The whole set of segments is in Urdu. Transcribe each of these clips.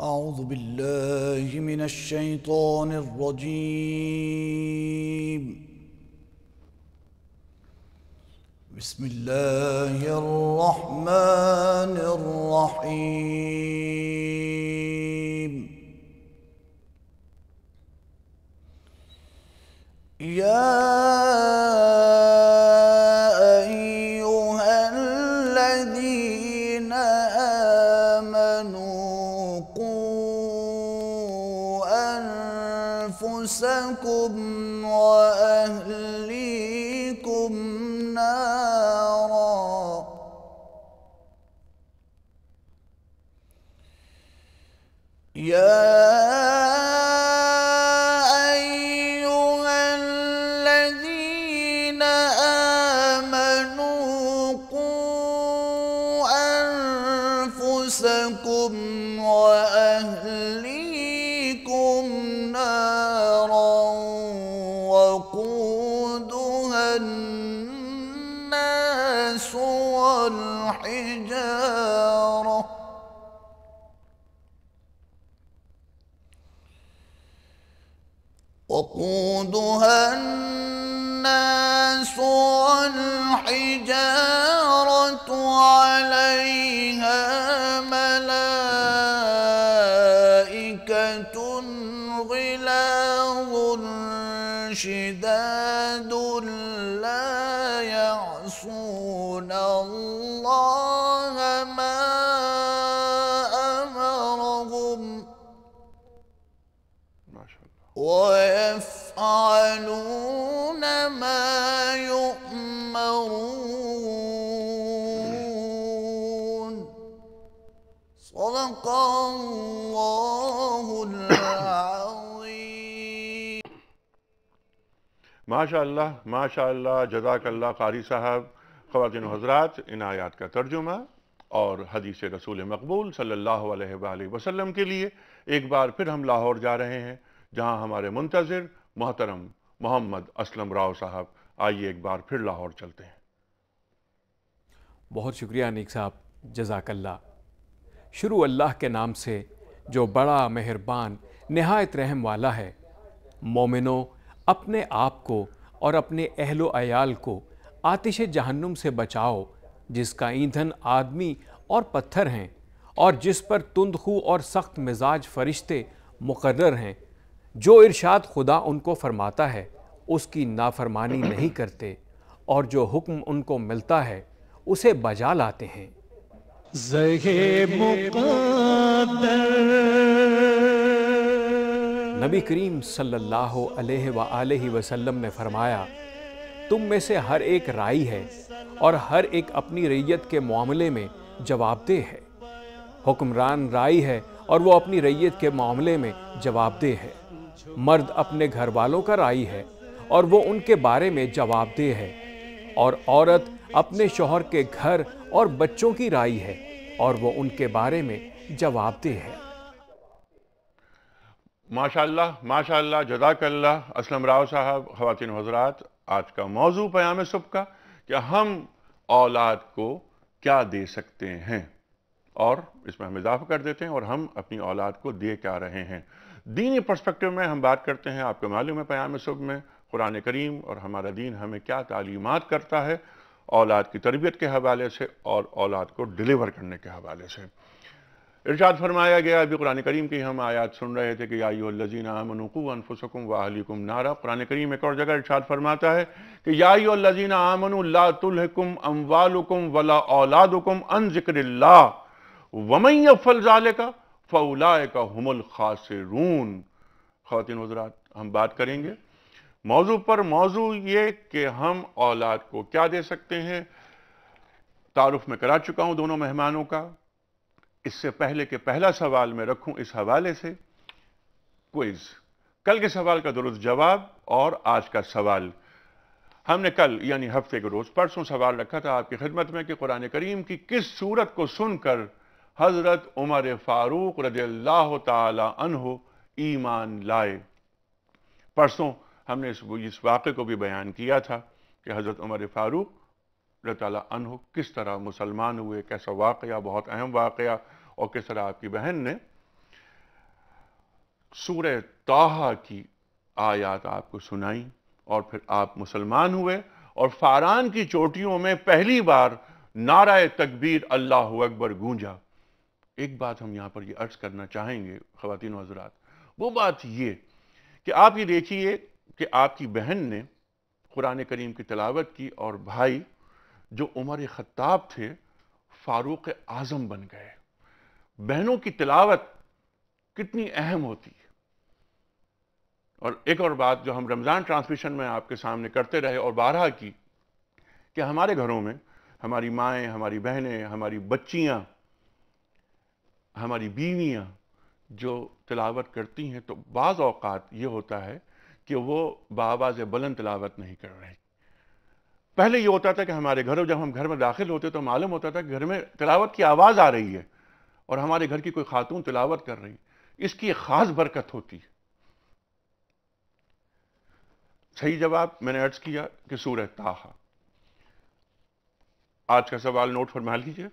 أعوذ بالله من الشيطان الرجيم. بسم الله الرحمن الرحيم. يا أيها الذين آمنوا قوا أنفسكم وأهليكم نارا. يا أيها الذين آمنوا قوا أنفسكم وأهليكم نارا وقودها الناس والحجارة عليها ملائكة غلاظ شداد لا يعصون الله ما أمرهم ما شاء الله ويفعلون ما يؤمرون. صدق الله العظيم. ماشاء اللہ جزاک اللہ قاری صاحب. خواتین و حضرات، ان آیات کا ترجمہ اور حدیث رسول مقبول صلی اللہ علیہ وآلہ وسلم کے لیے ایک بار پھر ہم لاہور جا رہے ہیں، جہاں ہمارے منتظر محترم محمد اسلم راؤ صاحب. آئیے ایک بار پھر لاہور چلتے ہیں. بہت شکریہ انیک صاحب، جزاک اللہ. شروع اللہ کے نام سے جو بڑا مہربان نہایت رحم والا ہے. مومنوں، اپنے آپ کو اور اپنے اہل و عیال کو آتش جہنم سے بچاؤ، جس کا ایندھن آدمی اور پتھر ہیں، اور جس پر تندخو اور سخت مزاج فرشتے مقرر ہیں. جو ارشاد خدا ان کو فرماتا ہے اس کی نافرمانی نہیں کرتے، اور جو حکم ان کو ملتا ہے اسے بجا لاتے ہیں. نبی کریم صلی اللہ علیہ وآلہ وسلم نے فرمایا، تم میں سے ہر ایک رائی ہے اور ہر ایک اپنی رعیت کے معاملے میں جواب دہ ہے. حکمران رائی ہے اور وہ اپنی رعیت کے معاملے میں جواب دہ ہے. مرد اپنے گھر والوں کا رائی ہے اور وہ ان کے بارے میں جواب دہ ہے، اور عورت اپنے شوہر کے گھر اور بچوں کی رائی ہے اور وہ ان کے بارے میں جواب دہ ہے. ماشاءاللہ جزاک اللہ اسلم راؤ صاحب. خواتین و حضرات، آج کا موضوع پیام صبح کا کہ ہم اولاد کو کیا دے سکتے ہیں، اور اس میں ہم اضافہ کر دیتے ہیں اور ہم اپنی اولاد کو دے کیا رہے ہیں. دینی پرسپیکٹو میں ہم بات کرتے ہیں. آپ کو معلوم ہے پیام صبح میں قرآن کریم اور ہمارا دین ہمیں کیا تعلیمات کرتا ہے اولاد کی تربیت کے حوالے سے اور اولاد کو ڈیلیور کرنے کے حوالے سے. ارشاد فرمایا گیا، ابھی قرآن کریم کی ہم آیات سن رہے تھے کہ یا ایھا الذین آمنوا قوا انفسکم واہلیکم نارا. قرآن کریم ایک اور جگہ ارشاد فرماتا ہے کہ یا ایھا الذین آمنوا لا تلھکم اموالکم ولا اولادکم عن ذکر اللہ ومن یفعل ذلک فاولئک هم الخاسرون. خواتین و حضرات، ہم بات کریں گے موضوع پر. موضوع یہ کہ ہم اولاد کو کیا دے سکتے ہیں. تعارف میں کرا چکا ہوں دونوں مہمانوں کا. اس سے پہلے کہ پہلا سوال میں رکھوں اس حوالے سے کوئز، کل کے سوال کا درست جواب اور آج کا سوال. ہم نے کل یعنی ہفتے کے روز پرسوں سوال رکھا تھا آپ کی خدمت میں کہ قرآن کریم کی کس سورت کو سن کر حضرت عمر فاروق رضی اللہ تعالی عنہ ایمان لائے. پرسوں ہم نے اس واقعے کو بھی بیان کیا تھا کہ حضرت عمر فاروق رضی اللہ عنہ کس طرح مسلمان ہوئے، کیسا واقعہ، بہت اہم واقعہ، اور کس طرح آپ کی بہن نے سورہ طٰہٰ کی آیات آپ کو سنائیں اور پھر آپ مسلمان ہوئے اور فاران کی چوٹیوں میں پہلی بار نعرہ تکبیر اللہ اکبر گونجا۔ ایک بات ہم یہاں پر یہ عرض کرنا چاہیں گے خواتین و حضرات، وہ بات یہ کہ آپ یہ دیکھیے کہ آپ کی بہن نے قرآن کریم کی تلاوت کی اور بھائی جو عمر خطاب تھے فاروق اعظم بن گئے۔ بہنوں کی تلاوت کتنی اہم ہوتی ہے۔ اور ایک اور بات جو ہم رمضان ٹرانسمیشن میں آپ کے سامنے کرتے رہے اور بارہا کی، کہ ہمارے گھروں میں ہماری مائیں، ہماری بہنیں، ہماری بچیاں، ہماری بیویاں جو تلاوت کرتی ہیں تو بعض اوقات یہ ہوتا ہے کہ وہ بآواز بلند تلاوت نہیں کر رہی۔ پہلے یہ ہوتا تھا کہ ہمارے گھروں جب ہم گھر میں داخل ہوتے تو معلوم ہوتا تھا کہ گھر میں تلاوت کی آواز آ رہی ہے اور ہمارے گھر کی کوئی خاتون تلاوت کر رہی، اس کی ایک خاص برکت ہوتی ہے۔ صحیح جواب میں نے عرض کیا کہ سورہ طٰہٰ۔ آج کا سوال نوٹ فرما لیجیے،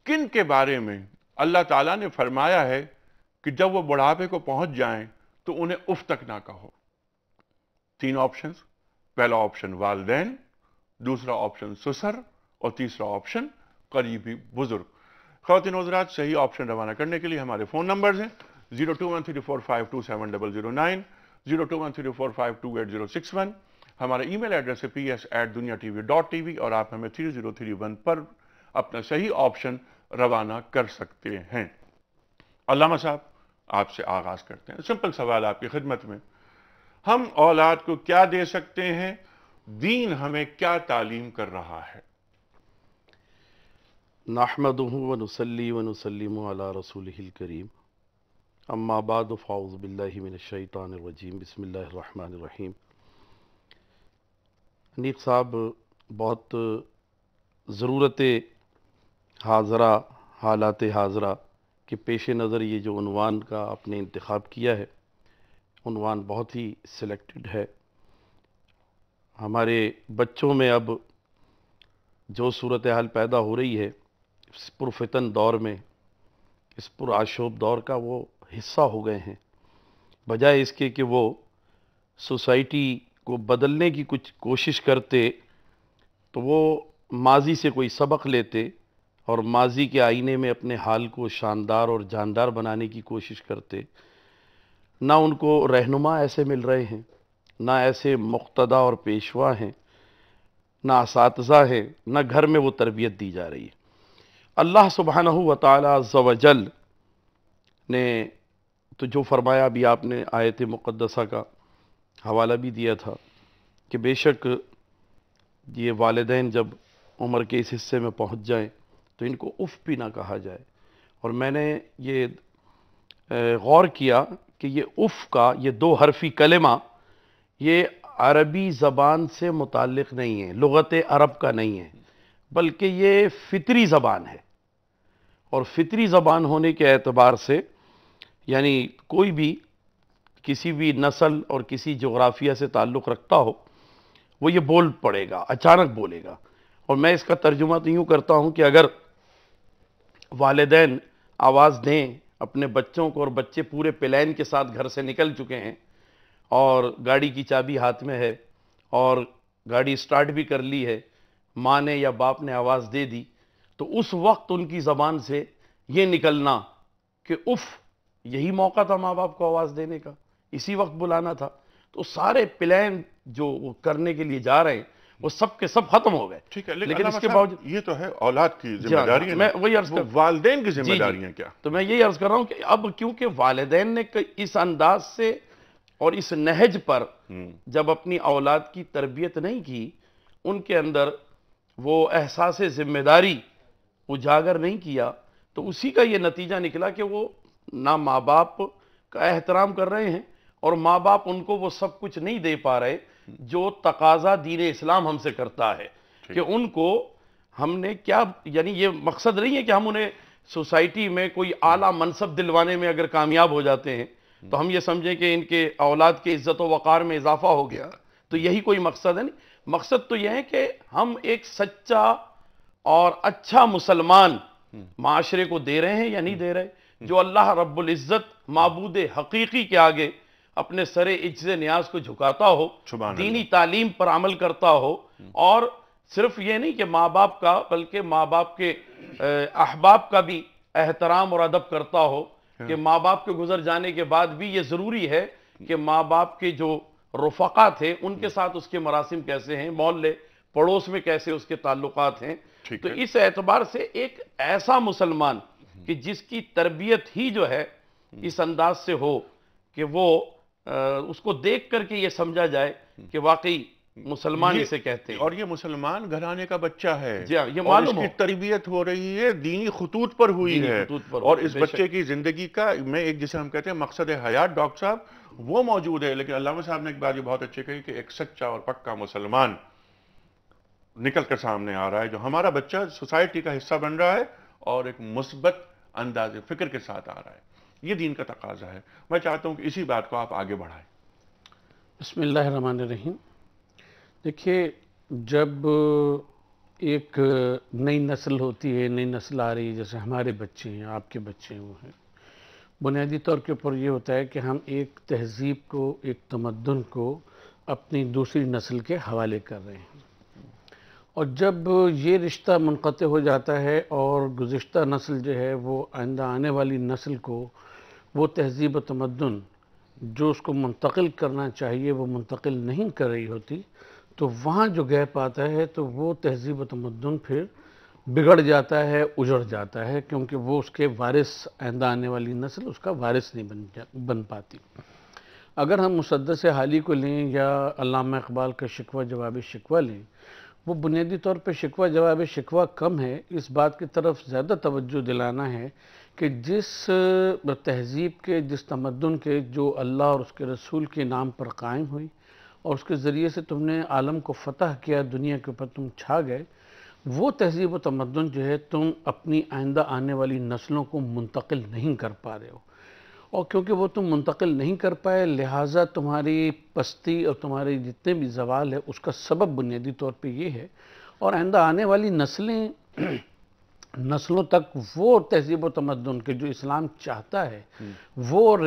کن کے بارے میں اللہ تعالیٰ نے فرمایا ہے کہ جب وہ بڑھاپے کو پہنچ جائیں تو انہیں اف تک نہ کہو؟ تین آپشنز، پہلا آپشن والدین، دوسرا آپشن سسر اور تیسرا آپشن قریبی بزرگ۔ خواتین و حضرات، صحیح آپشن روانہ کرنے کے لیے ہمارے فون نمبرز ہیں 021345270009، 021345286061، ہمارا ای میل ایڈریس ہے ps@duniatv.tv اور آپ ہمیں 3031 پر اپنا صحیح آپشن روانہ کر سکتے ہیں۔ علامہ صاحب، آپ سے آغاز کرتے ہیں۔ سمپل سوال آپ کی خدمت میں، ہم اولاد کو کیا دے سکتے ہیں؟ دین ہمیں کیا تعلیم کر رہا ہے؟ نحمدہ ونصلی ونسلم علی رسولہ الکریم، اما بعد فاعوذ باللہ من الشیطان الرجیم، بسم اللہ الرحمن الرحیم۔ انیق صاحب، بہت ضرورت حاضرہ، حالات حاضرہ کے پیش نظر یہ جو عنوان کا آپ نے انتخاب کیا ہے، عنوان بہت ہی سلیکٹڈ ہے۔ ہمارے بچوں میں اب جو صورتحال پیدا ہو رہی ہے اس پرفتن دور میں، اس پرآشوب دور کا وہ حصہ ہو گئے ہیں، بجائے اس کے کہ وہ سوسائٹی کو بدلنے کی کچھ کوشش کرتے تو وہ ماضی سے کوئی سبق لیتے اور ماضی کے آئینے میں اپنے حال کو شاندار اور جاندار بنانے کی کوشش کرتے۔ نہ ان کو رہنما ایسے مل رہے ہیں، نہ ایسے مقتدی اور پیشوا ہیں، نہ اساتذہ ہیں، نہ گھر میں وہ تربیت دی جا رہی ہے۔ اللہ سبحانہ و تعالی عز و جل نے تو جو فرمایا، ابھی آپ نے آیت مقدسہ کا حوالہ بھی دیا تھا کہ بے شک یہ والدین جب عمر کے اس حصے میں پہنچ جائیں تو ان کو اف بھی نہ کہا جائے۔ اور میں نے یہ غور کیا کہ یہ اف کا یہ دو حرفی کلمہ یہ عربی زبان سے متعلق نہیں ہے، لغت عرب کا نہیں ہے، بلکہ یہ فطری زبان ہے۔ اور فطری زبان ہونے کے اعتبار سے یعنی کوئی بھی کسی بھی نسل اور کسی جغرافیہ سے تعلق رکھتا ہو وہ یہ بول پڑے گا، اچانک بولے گا۔ اور میں اس کا ترجمہ تو یوں کرتا ہوں کہ اگر والدین آواز دیں اپنے بچوں کو اور بچے پورے پلان کے ساتھ گھر سے نکل چکے ہیں اور گاڑی کی چابی ہاتھ میں ہے اور گاڑی سٹارٹ بھی کر لی ہے، ماں نے یا باپ نے آواز دے دی، تو اس وقت ان کی زبان سے یہ نکلنا کہ اف، یہی موقع تھا ماں باپ کو آواز دینے کا، اسی وقت بلانا تھا، تو سارے پلان جو وہ کرنے کے لیے جا رہے ہیں وہ سب کے سب ختم ہو گئے۔ ٹھیک ہے، لیکن اس کے باوجود یہ تو ہے اولاد کی ذمہ داری ہے، میں وہی عرض کر والدین کی ذمہ داری ہے کیا؟ تو میں یہی عرض کر رہا ہوں کہ اب کیونکہ والدین نے اس انداز سے اور اس نہج پر جب اپنی اولاد کی تربیت نہیں کی، ان کے اندر وہ احساس ذمہ داری اجاگر نہیں کیا، تو اسی کا یہ نتیجہ نکلا کہ وہ نہ ماں باپ کا احترام کر رہے ہیں اور ماں باپ ان کو وہ سب کچھ نہیں دے پا رہے جو تقاضا دین اسلام ہم سے کرتا ہے کہ ان کو ہم نے کیا، یعنی یہ مقصد نہیں ہے کہ ہم انہیں سوسائٹی میں کوئی اعلیٰ منصب دلوانے میں اگر کامیاب ہو جاتے ہیں تو ہم یہ سمجھیں کہ ان کے اولاد کے عزت و وقار میں اضافہ ہو گیا، تو یہی کوئی مقصد ہے نہیں۔ مقصد تو یہ ہے کہ ہم ایک سچا اور اچھا مسلمان معاشرے کو دے رہے ہیں یا نہیں دے رہے، جو اللہ رب العزت معبود حقیقی کے آگے اپنے سر عجز نیاز کو جھکاتا ہو، دینی تعلیم پر عمل کرتا ہو، اور صرف یہ نہیں کہ ماں باپ کا بلکہ ماں باپ کے احباب کا بھی احترام اور ادب کرتا ہو، کہ ماں باپ کے گزر جانے کے بعد بھی یہ ضروری ہے کہ ماں باپ کے جو رفقا تھے ان کے ساتھ اس کے مراسم کیسے ہیں، محلے پڑوس میں کیسے اس کے تعلقات ہیں۔ تو اس اعتبار سے ایک ایسا مسلمان کہ جس کی تربیت ہی جو ہے اس انداز سے ہو کہ وہ اس کو دیکھ کر کے یہ سمجھا جائے کہ واقعی مسلمان اسے کہتے ہیں، اور یہ مسلمان گھرانے کا بچہ ہے، جی ہاں، یہ اور معلوم اس کی تربیت ہو رہی ہے دینی خطوط پر ہوئی ہے، اور اس بچے کی زندگی کا میں ایک جسے ہم کہتے ہیں مقصد حیات ڈاکٹر صاحب وہ موجود ہے۔ لیکن علامہ صاحب نے ایک بات یہ بہت اچھی کہی کہ ایک سچا اور پکا مسلمان نکل کر سامنے آ رہا ہے جو ہمارا بچہ سوسائٹی کا حصہ بن رہا ہے اور ایک مثبت انداز فکر کے ساتھ آ رہا ہے۔ یہ دین کا تقاضا ہے۔ میں چاہتا ہوں کہ اسی بات کو آپ آگے بڑھائیں۔ بسم اللہ الرحمن الرحیم۔ دیکھیے، جب ایک نئی نسل ہوتی ہے، نئی نسل آ رہی ہے، جیسے ہمارے بچے ہیں، آپ کے بچے ہیں، وہ ہیں، بنیادی طور کے اوپر یہ ہوتا ہے کہ ہم ایک تہذیب کو، ایک تمدن کو اپنی دوسری نسل کے حوالے کر رہے ہیں، اور جب یہ رشتہ منقطع ہو جاتا ہے اور گزشتہ نسل جو ہے وہ آئندہ آنے والی نسل کو وہ تہذیب و تمدن جو اس کو منتقل کرنا چاہیے وہ منتقل نہیں کر رہی ہوتی، تو وہاں جو گیپ آتا ہے تو وہ تہذیب و تمدن پھر بگڑ جاتا ہے، اجڑ جاتا ہے، کیونکہ وہ اس کے وارث، آئندہ آنے والی نسل اس کا وارث نہیں بن پاتی۔ اگر ہم مسدس حالی کو لیں یا علامہ اقبال کا شکوہ جواب شکوہ لیں، وہ بنیادی طور پہ شکوہ جواب شکوہ کم ہے، اس بات کی طرف زیادہ توجہ دلانا ہے کہ جس تہذیب کے، جس تمدن کے جو اللہ اور اس کے رسول کے نام پر قائم ہوئی اور اس کے ذریعے سے تم نے عالم کو فتح کیا، دنیا کے اوپر تم چھا گئے، وہ تہذیب و تمدن جو ہے تم اپنی آئندہ آنے والی نسلوں کو منتقل نہیں کر پا رہے ہو، اور کیونکہ وہ تم منتقل نہیں کر پائے لہٰذا تمہاری پستی اور تمہارے جتنے بھی زوال ہے اس کا سبب بنیادی طور پہ یہ ہے، اور آئندہ آنے والی نسلوں تک وہ تہذیب و تمدن کے جو اسلام چاہتا ہے، وہ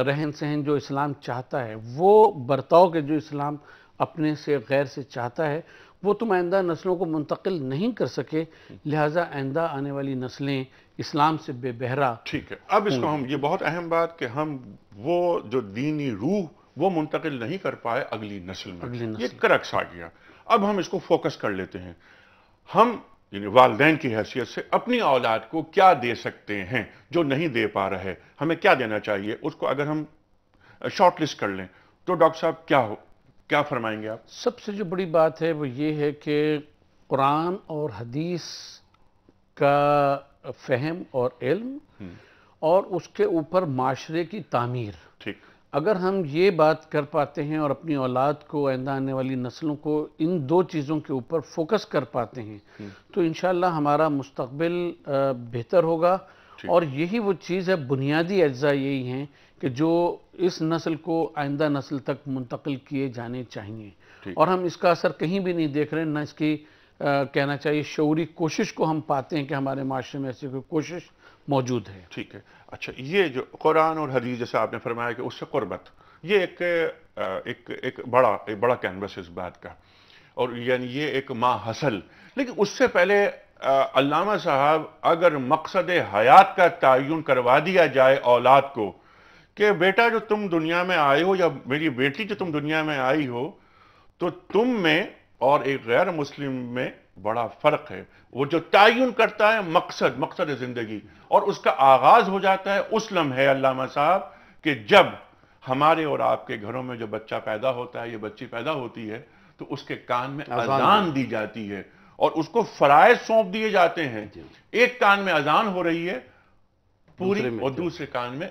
رہن سہن جو اسلام چاہتا ہے، وہ برتاؤ کے جو اسلام اپنے سے غیر سے چاہتا ہے، وہ تم آئندہ نسلوں کو منتقل نہیں کر سکے، لہٰذا آئندہ آنے والی نسلیں اسلام سے بے بہرا۔ ٹھیک ہے، اب اس کو ہم، یہ بہت اہم بات کہ ہم وہ جو دینی روح وہ منتقل نہیں کر پائے اگلی نسل میں، یہ کرکس آ گیا۔ اب ہم اس کو فوکس کر لیتے ہیں، ہم یعنی والدین کی حیثیت سے اپنی اولاد کو کیا دے سکتے ہیں جو نہیں دے پا رہے، ہمیں کیا دینا چاہیے، اس کو اگر ہم شارٹ لسٹ کر لیں تو ڈاکٹر صاحب کیا فرمائیں گے آپ؟ سب سے جو بڑی بات ہے وہ یہ ہے کہ قرآن اور حدیث کا فہم اور علم اور اس کے اوپر معاشرے کی تعمیر۔ ٹھیک، اگر ہم یہ بات کر پاتے ہیں اور اپنی اولاد کو، آئندہ آنے والی نسلوں کو ان دو چیزوں کے اوپر فوکس کر پاتے ہیں تو انشاءاللہ ہمارا مستقبل بہتر ہوگا، اور یہی وہ چیز ہے، بنیادی اجزاء یہی ہیں کہ جو اس نسل کو آئندہ نسل تک منتقل کیے جانے چاہیے، اور ہم اس کا اثر کہیں بھی نہیں دیکھ رہے، نہ اس کی کہنا چاہیے شعوری کوشش کو ہم پاتے ہیں کہ ہمارے معاشرے میں ایسی کوئی کوشش موجود ہے۔ ٹھیک ہے، اچھا، یہ جو قرآن اور حدیث جیسے آپ نے فرمایا کہ اس سے قربت، یہ ایک بڑا کینوس اس بات کا، اور یعنی یہ ایک ما حصل، لیکن اس سے پہلے علامہ صاحب اگر مقصد حیات کا تعین کروا دیا جائے اولاد کو کہ بیٹا جو تم دنیا میں آئے ہو یا میری بیٹی جو تم دنیا میں آئی ہو، تو تم میں اور ایک غیر مسلم میں بڑا فرق ہے، وہ جو تعین کرتا ہے مقصد زندگی، اور اس کا آغاز ہو جاتا ہے اس لمحے علامہ صاحب کہ جب ہمارے اور آپ کے گھروں میں جو بچہ پیدا ہوتا ہے یا بچی پیدا ہوتی ہے تو اس کے کان میں اذان دی جاتی ہے اور اس کو فرائض سونپ دیے جاتے ہیں، ایک کان میں اذان ہو رہی ہے پوری اور دوسرے کان میں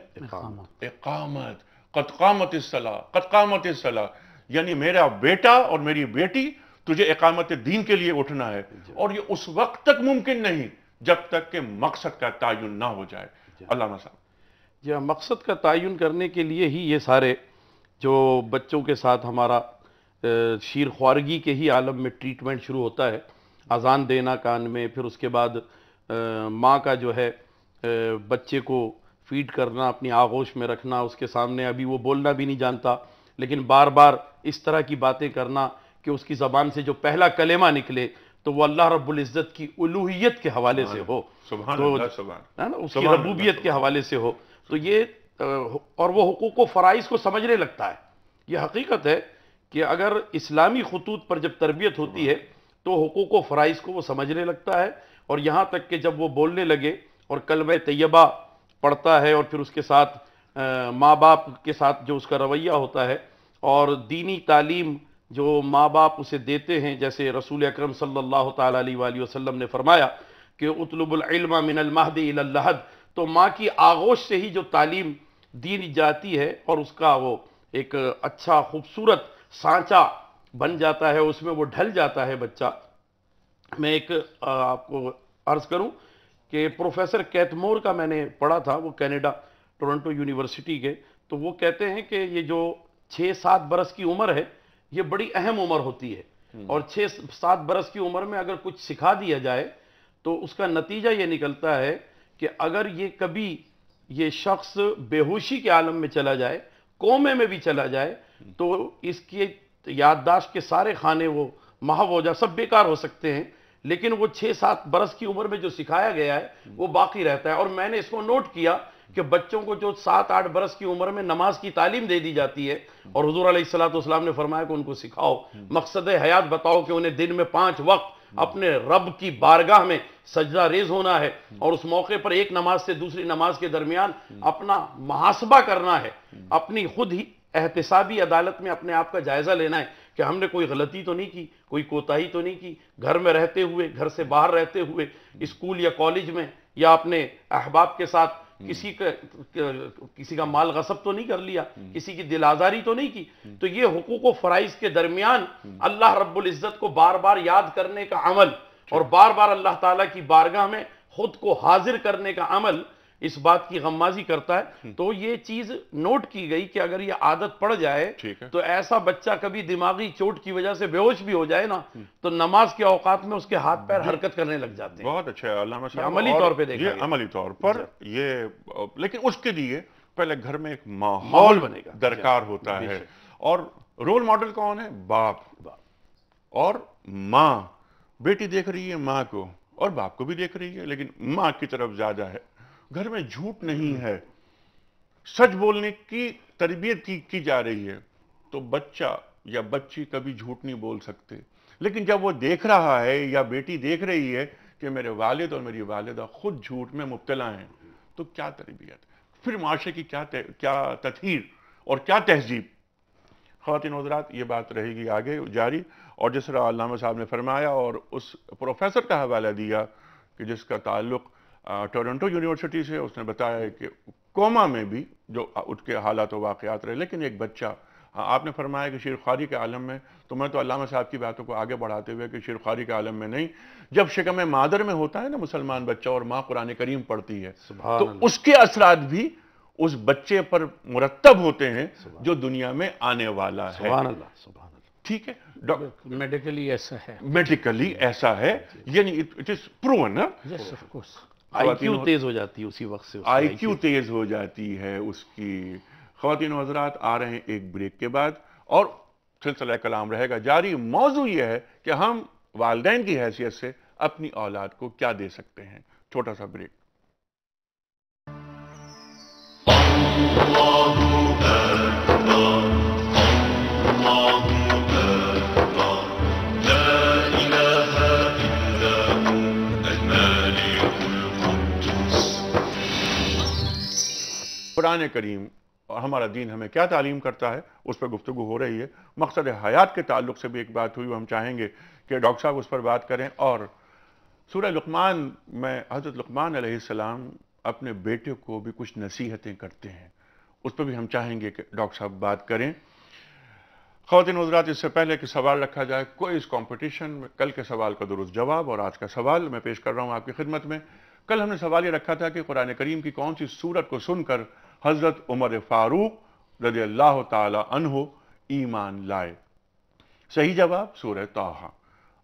اقامت، قد قامت الصلاۃ، یعنی میرا بیٹا اور میری بیٹی تجھے اقامت دین کے لیے اٹھنا ہے، اور یہ اس وقت تک ممکن نہیں جب تک کہ مقصد کا تعین نہ ہو جائے۔ علامہ صاحب جی، مقصد کا تعین کرنے کے لیے ہی یہ سارے جو بچوں کے ساتھ ہمارا شیر خوارگی کے ہی عالم میں ٹریٹمنٹ شروع ہوتا ہے، اذان دینا کان میں، پھر اس کے بعد ماں کا جو ہے بچے کو فیڈ کرنا، اپنی آغوش میں رکھنا، اس کے سامنے ابھی وہ بولنا بھی نہیں جانتا لیکن بار بار اس طرح کی باتیں کرنا کہ اس کی زبان سے جو پہلا کلمہ نکلے تو وہ اللہ رب العزت کی الوہیت کے حوالے سے ہو، سبحان اللہ، سبحان ہے نا، اس کی ربوبیت کے حوالے سے ہو، تو یہ اور وہ حقوق و فرائض کو سمجھنے لگتا ہے۔ یہ حقیقت ہے کہ اگر اسلامی خطوط پر جب تربیت ہوتی ہے تو حقوق و فرائض کو وہ سمجھنے لگتا ہے، اور یہاں تک کہ جب وہ بولنے لگے اور کلمہ طیبہ پڑھتا ہے اور پھر اس کے ساتھ ماں باپ کے ساتھ جو اس کا رویہ ہوتا ہے اور دینی تعلیم جو ماں باپ اسے دیتے ہیں، جیسے رسول اکرم صلی اللہ تعالیٰ علیہ وآلہ وسلم نے فرمایا کہ اطلب العلم من المہد الی اللحد، تو ماں کی آغوش سے ہی جو تعلیم دی جاتی ہے اور اس کا وہ ایک اچھا خوبصورت سانچہ بن جاتا ہے، اس میں وہ ڈھل جاتا ہے بچہ۔ میں ایک آپ کو عرض کروں کہ پروفیسر کیتمور کا میں نے پڑھا تھا، وہ کینیڈا ٹورنٹو یونیورسٹی کے، تو وہ کہتے ہیں کہ یہ جو 6-7 برس کی عمر ہے یہ بڑی اہم عمر ہوتی ہے، اور 6-7 برس کی عمر میں اگر کچھ سکھا دیا جائے تو اس کا نتیجہ یہ نکلتا ہے کہ اگر یہ کبھی یہ شخص بے ہوشی کے عالم میں چلا جائے، کومے میں بھی چلا جائے، تو اس کی یادداشت کے سارے خانے وہ محو ہو جائے، سب بیکار ہو سکتے ہیں، لیکن وہ 6-7 برس کی عمر میں جو سکھایا گیا ہے وہ باقی رہتا ہے۔ اور میں نے اس کو نوٹ کیا کہ بچوں کو جو 7-8 برس کی عمر میں نماز کی تعلیم دے دی جاتی ہے، اور حضور علیہ السلام نے فرمایا کہ ان کو سکھاؤ، مقصد حیات بتاؤ کہ انہیں دن میں 5 وقت اپنے رب کی بارگاہ میں سجدہ ریز ہونا ہے، اور اس موقع پر ایک نماز سے دوسری نماز کے درمیان اپنا محاسبہ کرنا ہے، اپنی خود ہی احتسابی عدالت میں اپنے آپ کا جائزہ لینا ہے کہ ہم نے کوئی غلطی تو نہیں کی، کوئی کوتاہی تو نہیں کی، گھر میں رہتے ہوئے، گھر سے باہر رہتے ہوئے، اسکول یا کالج میں یا اپنے احباب کے ساتھ کسی کا مال غصب تو نہیں کر لیا، کسی کی دل آزاری تو نہیں کی۔ تو یہ حقوق و فرائض کے درمیان اللہ رب العزت کو بار بار یاد کرنے کا عمل اور بار بار اللہ تعالیٰ کی بارگاہ میں خود کو حاضر کرنے کا عمل اس بات کی غمازی کرتا ہے۔ تو یہ چیز نوٹ کی گئی کہ اگر یہ عادت پڑ جائے تو ایسا بچہ کبھی دماغی چوٹ کی وجہ سے بے ہوش بھی ہو جائے نا تو نماز کے اوقات میں اس کے ہاتھ پیر حرکت کرنے لگ جاتے ہیں۔ بہت اچھا ہے علامہ صاحب، عملی طور پہ دیکھا یہ عملی طور پر یہ، لیکن اس کے لیے پہلے گھر میں ایک ماحول بنے گا، درکار ہوتا ہے، اور رول ماڈل کون ہے؟ باپ اور ماں۔ بیٹی دیکھ رہی ہے ماں کو اور باپ کو بھی دیکھ رہی ہے، لیکن ماں کی طرف زیادہ ہے۔ گھر میں جھوٹ نہیں ہے، سچ بولنے کی تربیت کی جا رہی ہے، تو بچہ یا بچی کبھی جھوٹ نہیں بول سکتے۔ لیکن جب وہ دیکھ رہا ہے یا بیٹی دیکھ رہی ہے کہ میرے والد اور میری والدہ خود جھوٹ میں مبتلا ہیں، تو کیا تربیت، پھر معاشرے کی کیا تطہیر اور کیا تہذیب۔ خواتین و حضرات، یہ بات رہے گی آگے جاری، اور جس طرح علامہ صاحب نے فرمایا اور اس پروفیسر کا حوالہ دیا کہ جس کا تعلق ٹورنٹو یونیورسٹی سے، اس نے بتایا کہ کوما میں بھی جو اٹھ کے حالات و واقعات رہے، لیکن ایک بچہ، آپ نے فرمایا کہ شیرخواری کے عالم میں، تو میں تو علامہ صاحب کی باتوں کو آگے بڑھاتے ہوئے کہ شیرخواری کے عالم میں نہیں، جب شکم مادر میں ہوتا ہے نا مسلمان بچہ اور ماں قرآن کریم پڑھتی ہے، تو اس کے اثرات بھی اس بچے پر مرتب ہوتے ہیں جو دنیا میں آنے والا ہے۔ سبحان اللہ، سبحان اللہ۔ ٹھیک ہے، میڈیکلی ایسا ہے، میڈیکلی ایسا ہے، یعنی اٹ از پروون نا، یس آف کورس۔ آئی کیو تیز ہو جاتی ہے اسی وقت سے، آئی کیو تیز ہو جاتی ہے اس کی۔ خواتین و حضرات، آ رہے ہیں ایک بریک کے بعد، اور سلسلہ کلام رہے گا جاری۔ موضوع یہ ہے کہ ہم والدین کی حیثیت سے اپنی اولاد کو کیا دے سکتے ہیں۔ چھوٹا سا بریک۔ قرآن کریم اور ہمارا دین ہمیں کیا تعلیم کرتا ہے، اس پر گفتگو ہو رہی ہے۔ مقصد حیات کے تعلق سے بھی ایک بات ہوئی، ہم چاہیں گے کہ ڈاکٹر صاحب اس پر بات کریں، اور سورہ لقمان میں حضرت لقمان علیہ السلام اپنے بیٹے کو بھی کچھ نصیحتیں کرتے ہیں، اس پر بھی ہم چاہیں گے کہ ڈاکٹر صاحب بات کریں۔ خواتین حضرات، اس سے پہلے کہ سوال رکھا جائے، کوئی اس کمپٹیشن میں کل کے سوال کا درست جواب اور آج کا سوال میں پیش کر رہا ہوں آپ کی خدمت میں۔ کل ہم نے سوال یہ رکھا تھا کہ قرآن کریم کی کون سی سورت کو سن کر حضرت عمر فاروق رضی اللہ تعالی عنہ ایمان لائے؟ صحیح جواب سورہ طٰہٰ۔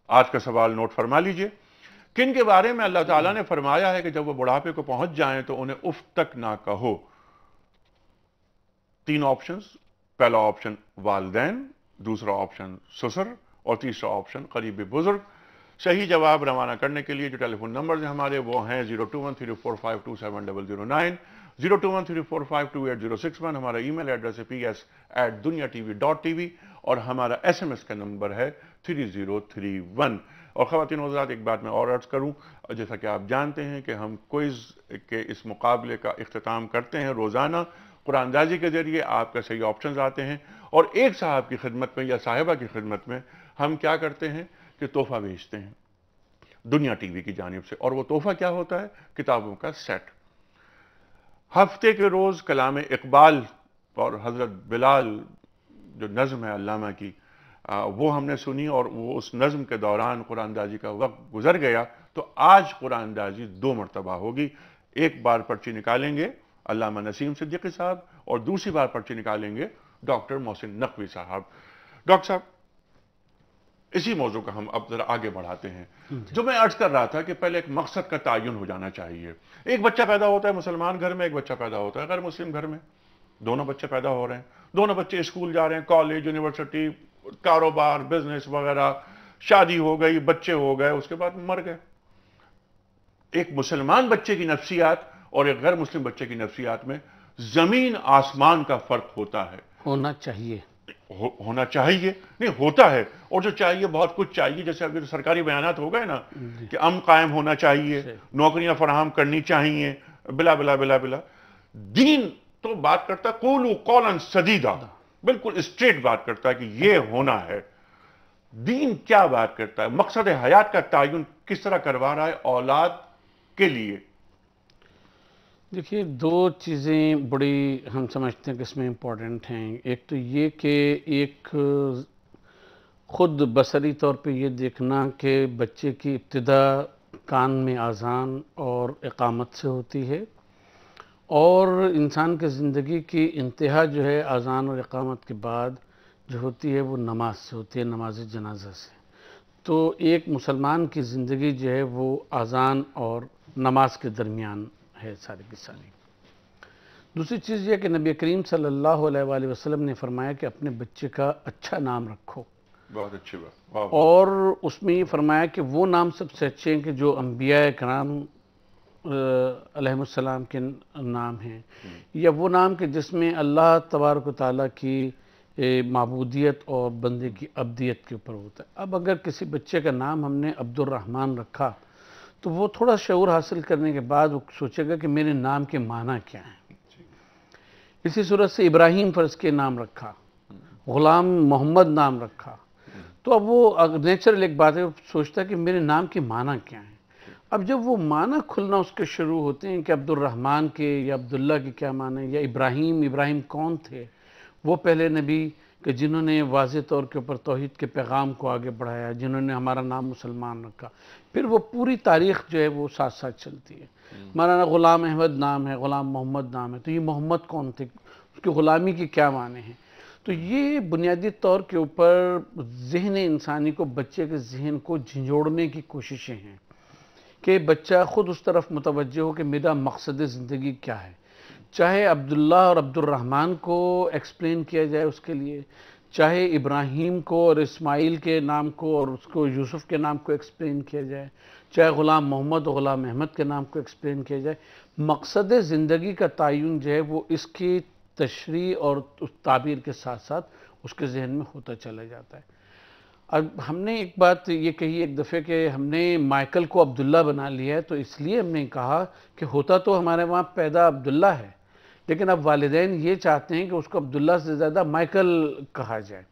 آج کا سوال نوٹ فرما لیجئے۔ کن کے بارے میں اللہ تعالیٰ نے فرمایا ہے کہ جب وہ بڑھاپے کو پہنچ جائیں تو انہیں اف تک نہ کہو؟ 3 آپشنز. پہلا آپشن والدین، دوسرا آپشن سسر، اور تیسرا آپشن قریبی بزرگ. صحیح جواب روانہ کرنے کے لیے جو ٹیلی فون نمبرز ہیں ہمارے وہ ہیں 021345270009، 021345286061. ہمارا ای میل ایڈریس ہے ps@dunyatv.tv اور ہمارا SMS کا نمبر ہے 3031. اور خواتین و حضرات، ایک بات میں اور عرض کروں، جیسا کہ آپ جانتے ہیں کہ ہم کوئز کے اس مقابلے کا اختتام کرتے ہیں روزانہ قرآن اندازی کے ذریعے. آپ کا صحیح آپشنز آتے ہیں اور ایک صاحب کی خدمت میں یا صاحبہ کی خدمت میں ہم کیا کرتے ہیں کہ تحفہ بھیجتے ہیں دنیا ٹی وی کی جانب سے. اور وہ تحفہ کیا ہوتا ہے؟ کتابوں کا سیٹ. ہفتے کے روز کلام اقبال اور حضرت بلال جو نظم ہے علامہ کی وہ ہم نے سنی، اور وہ اس نظم کے دوران قرآن اندازی کا وقت گزر گیا. تو آج قرآن اندازی 2 مرتبہ ہوگی. ایک بار پرچی نکالیں گے علامہ نسیم صدیقی صاحب اور دوسری بار پرچی نکالیں گے ڈاکٹر محسن نقوی صاحب. ڈاکٹر صاحب، اسی موضوع کا ہم اب ذرا آگے بڑھاتے ہیں. جو میں عرض کر رہا تھا کہ پہلے ایک مقصد کا تعین ہو جانا چاہیے. ایک بچہ پیدا ہوتا ہے مسلمان گھر میں، ایک بچہ پیدا ہوتا ہے غیر مسلم گھر میں. دونوں بچے پیدا ہو رہے ہیں، دونوں بچے اسکول جا رہے ہیں، کالج، یونیورسٹی، کاروبار، بزنس وغیرہ، شادی ہو گئی، بچے ہو گئے، اس کے بعد مر گئے. ایک مسلمان بچے کی نفسیات اور ایک غیر مسلم بچے کی نفسیات میں زمین آسمان کا فرق ہوتا ہے. ہونا چاہیے، ہونا چاہیے نہیں ہوتا ہے، اور جو چاہیے بہت کچھ چاہیے. جیسے ابھی سرکاری بیانات ہو گئے نا کہ امن قائم ہونا چاہیے، نوکریاں فراہم کرنی چاہیے، بلا بلا بلا بلا. دین تو بات کرتا ہے قولوا قولا سدیدا، بالکل اسٹریٹ بات کرتا ہے کہ یہ ہونا ہے. دین کیا بات کرتا ہے؟ مقصد حیات کا تعین کس طرح کروا رہا ہے اولاد کے لیے؟ دیکھیے 2 چیزیں بڑی ہم سمجھتے ہیں کہ اس میں امپورٹنٹ ہیں. ایک تو یہ کہ ایک خود بصری طور پہ یہ دیکھنا کہ بچے کی ابتدا کان میں اذان اور اقامت سے ہوتی ہے، اور انسان کے زندگی کی انتہا جو ہے اذان اور اقامت کے بعد جو ہوتی ہے وہ نماز سے ہوتی ہے، نماز جنازہ سے. تو ایک مسلمان کی زندگی جو ہے وہ اذان اور نماز کے درمیان ہے ساری کی ساری. دوسری چیز یہ کہ نبی کریم صلی اللہ علیہ وآلہ وسلم نے فرمایا کہ اپنے بچے کا اچھا نام رکھو. بہت اچھی بات. اور اس میں یہ فرمایا کہ وہ نام سب سے اچھے ہیں کہ جو انبیاء کرام علیہ السلام کے نام ہیں، یا وہ نام کہ جس میں اللہ تبارک و تعالیٰ کی معبودیت اور بندے کی عبدیت کے اوپر ہوتا ہے. اب اگر کسی بچے کا نام ہم نے عبد الرحمن رکھا تو وہ تھوڑا شعور حاصل کرنے کے بعد وہ سوچے گا کہ میرے نام کے معنی کیا ہیں. اسی صورت سے ابراہیم فرض کے نام رکھا، غلام محمد نام رکھا، تو اب وہ نیچرل ایک بات ہے، سوچتا ہے کہ میرے نام کے معنی کیا ہیں. اب جب وہ معنی کھلنا اس کے شروع ہوتے ہیں کہ عبد الرحمن کے یا عبداللہ کے کیا معنی ہیں، یا ابراہیم کون تھے؟ وہ پہلے نبی کہ جنہوں نے واضح طور کے اوپر توحید کے پیغام کو آگے بڑھایا، جنہوں نے ہمارا نام مسلمان رکھا. پھر وہ پوری تاریخ جو ہے وہ ساتھ ساتھ چلتی ہے. مولانا غلام احمد نام ہے، غلام محمد نام ہے، تو یہ محمد کون تھے، اس کی غلامی کے کیا معنی ہیں؟ تو یہ بنیادی طور کے اوپر ذہن انسانی کو، بچے کے ذہن کو جھنجھوڑنے کی کوششیں ہیں کہ بچہ خود اس طرف متوجہ ہو کہ میرا مقصد زندگی کیا ہے. چاہے عبداللہ اور عبد الرحمن کو ایکسپلین کیا جائے اس کے لیے، چاہے ابراہیم کو اور اسماعیل کے نام کو اور اس کو یوسف کے نام کو ایکسپلین کیا جائے، چاہے غلام محمد اور غلام احمد کے نام کو ایکسپلین کیا جائے. مقصد زندگی کا تعین جو ہے وہ اس کی تشریح اور تعبیر کے ساتھ ساتھ اس کے ذہن میں ہوتا چلا جاتا ہے. اب ہم نے ایک بات یہ کہی ایک دفعہ کہ ہم نے مائیکل کو عبداللہ بنا لیا ہے، تو اس لیے ہم نے کہا کہ ہوتا تو ہمارے وہاں پیدا عبداللہ ہے، لیکن اب والدین یہ چاہتے ہیں کہ اس کو عبداللہ سے زیادہ مائیکل کہا جائے.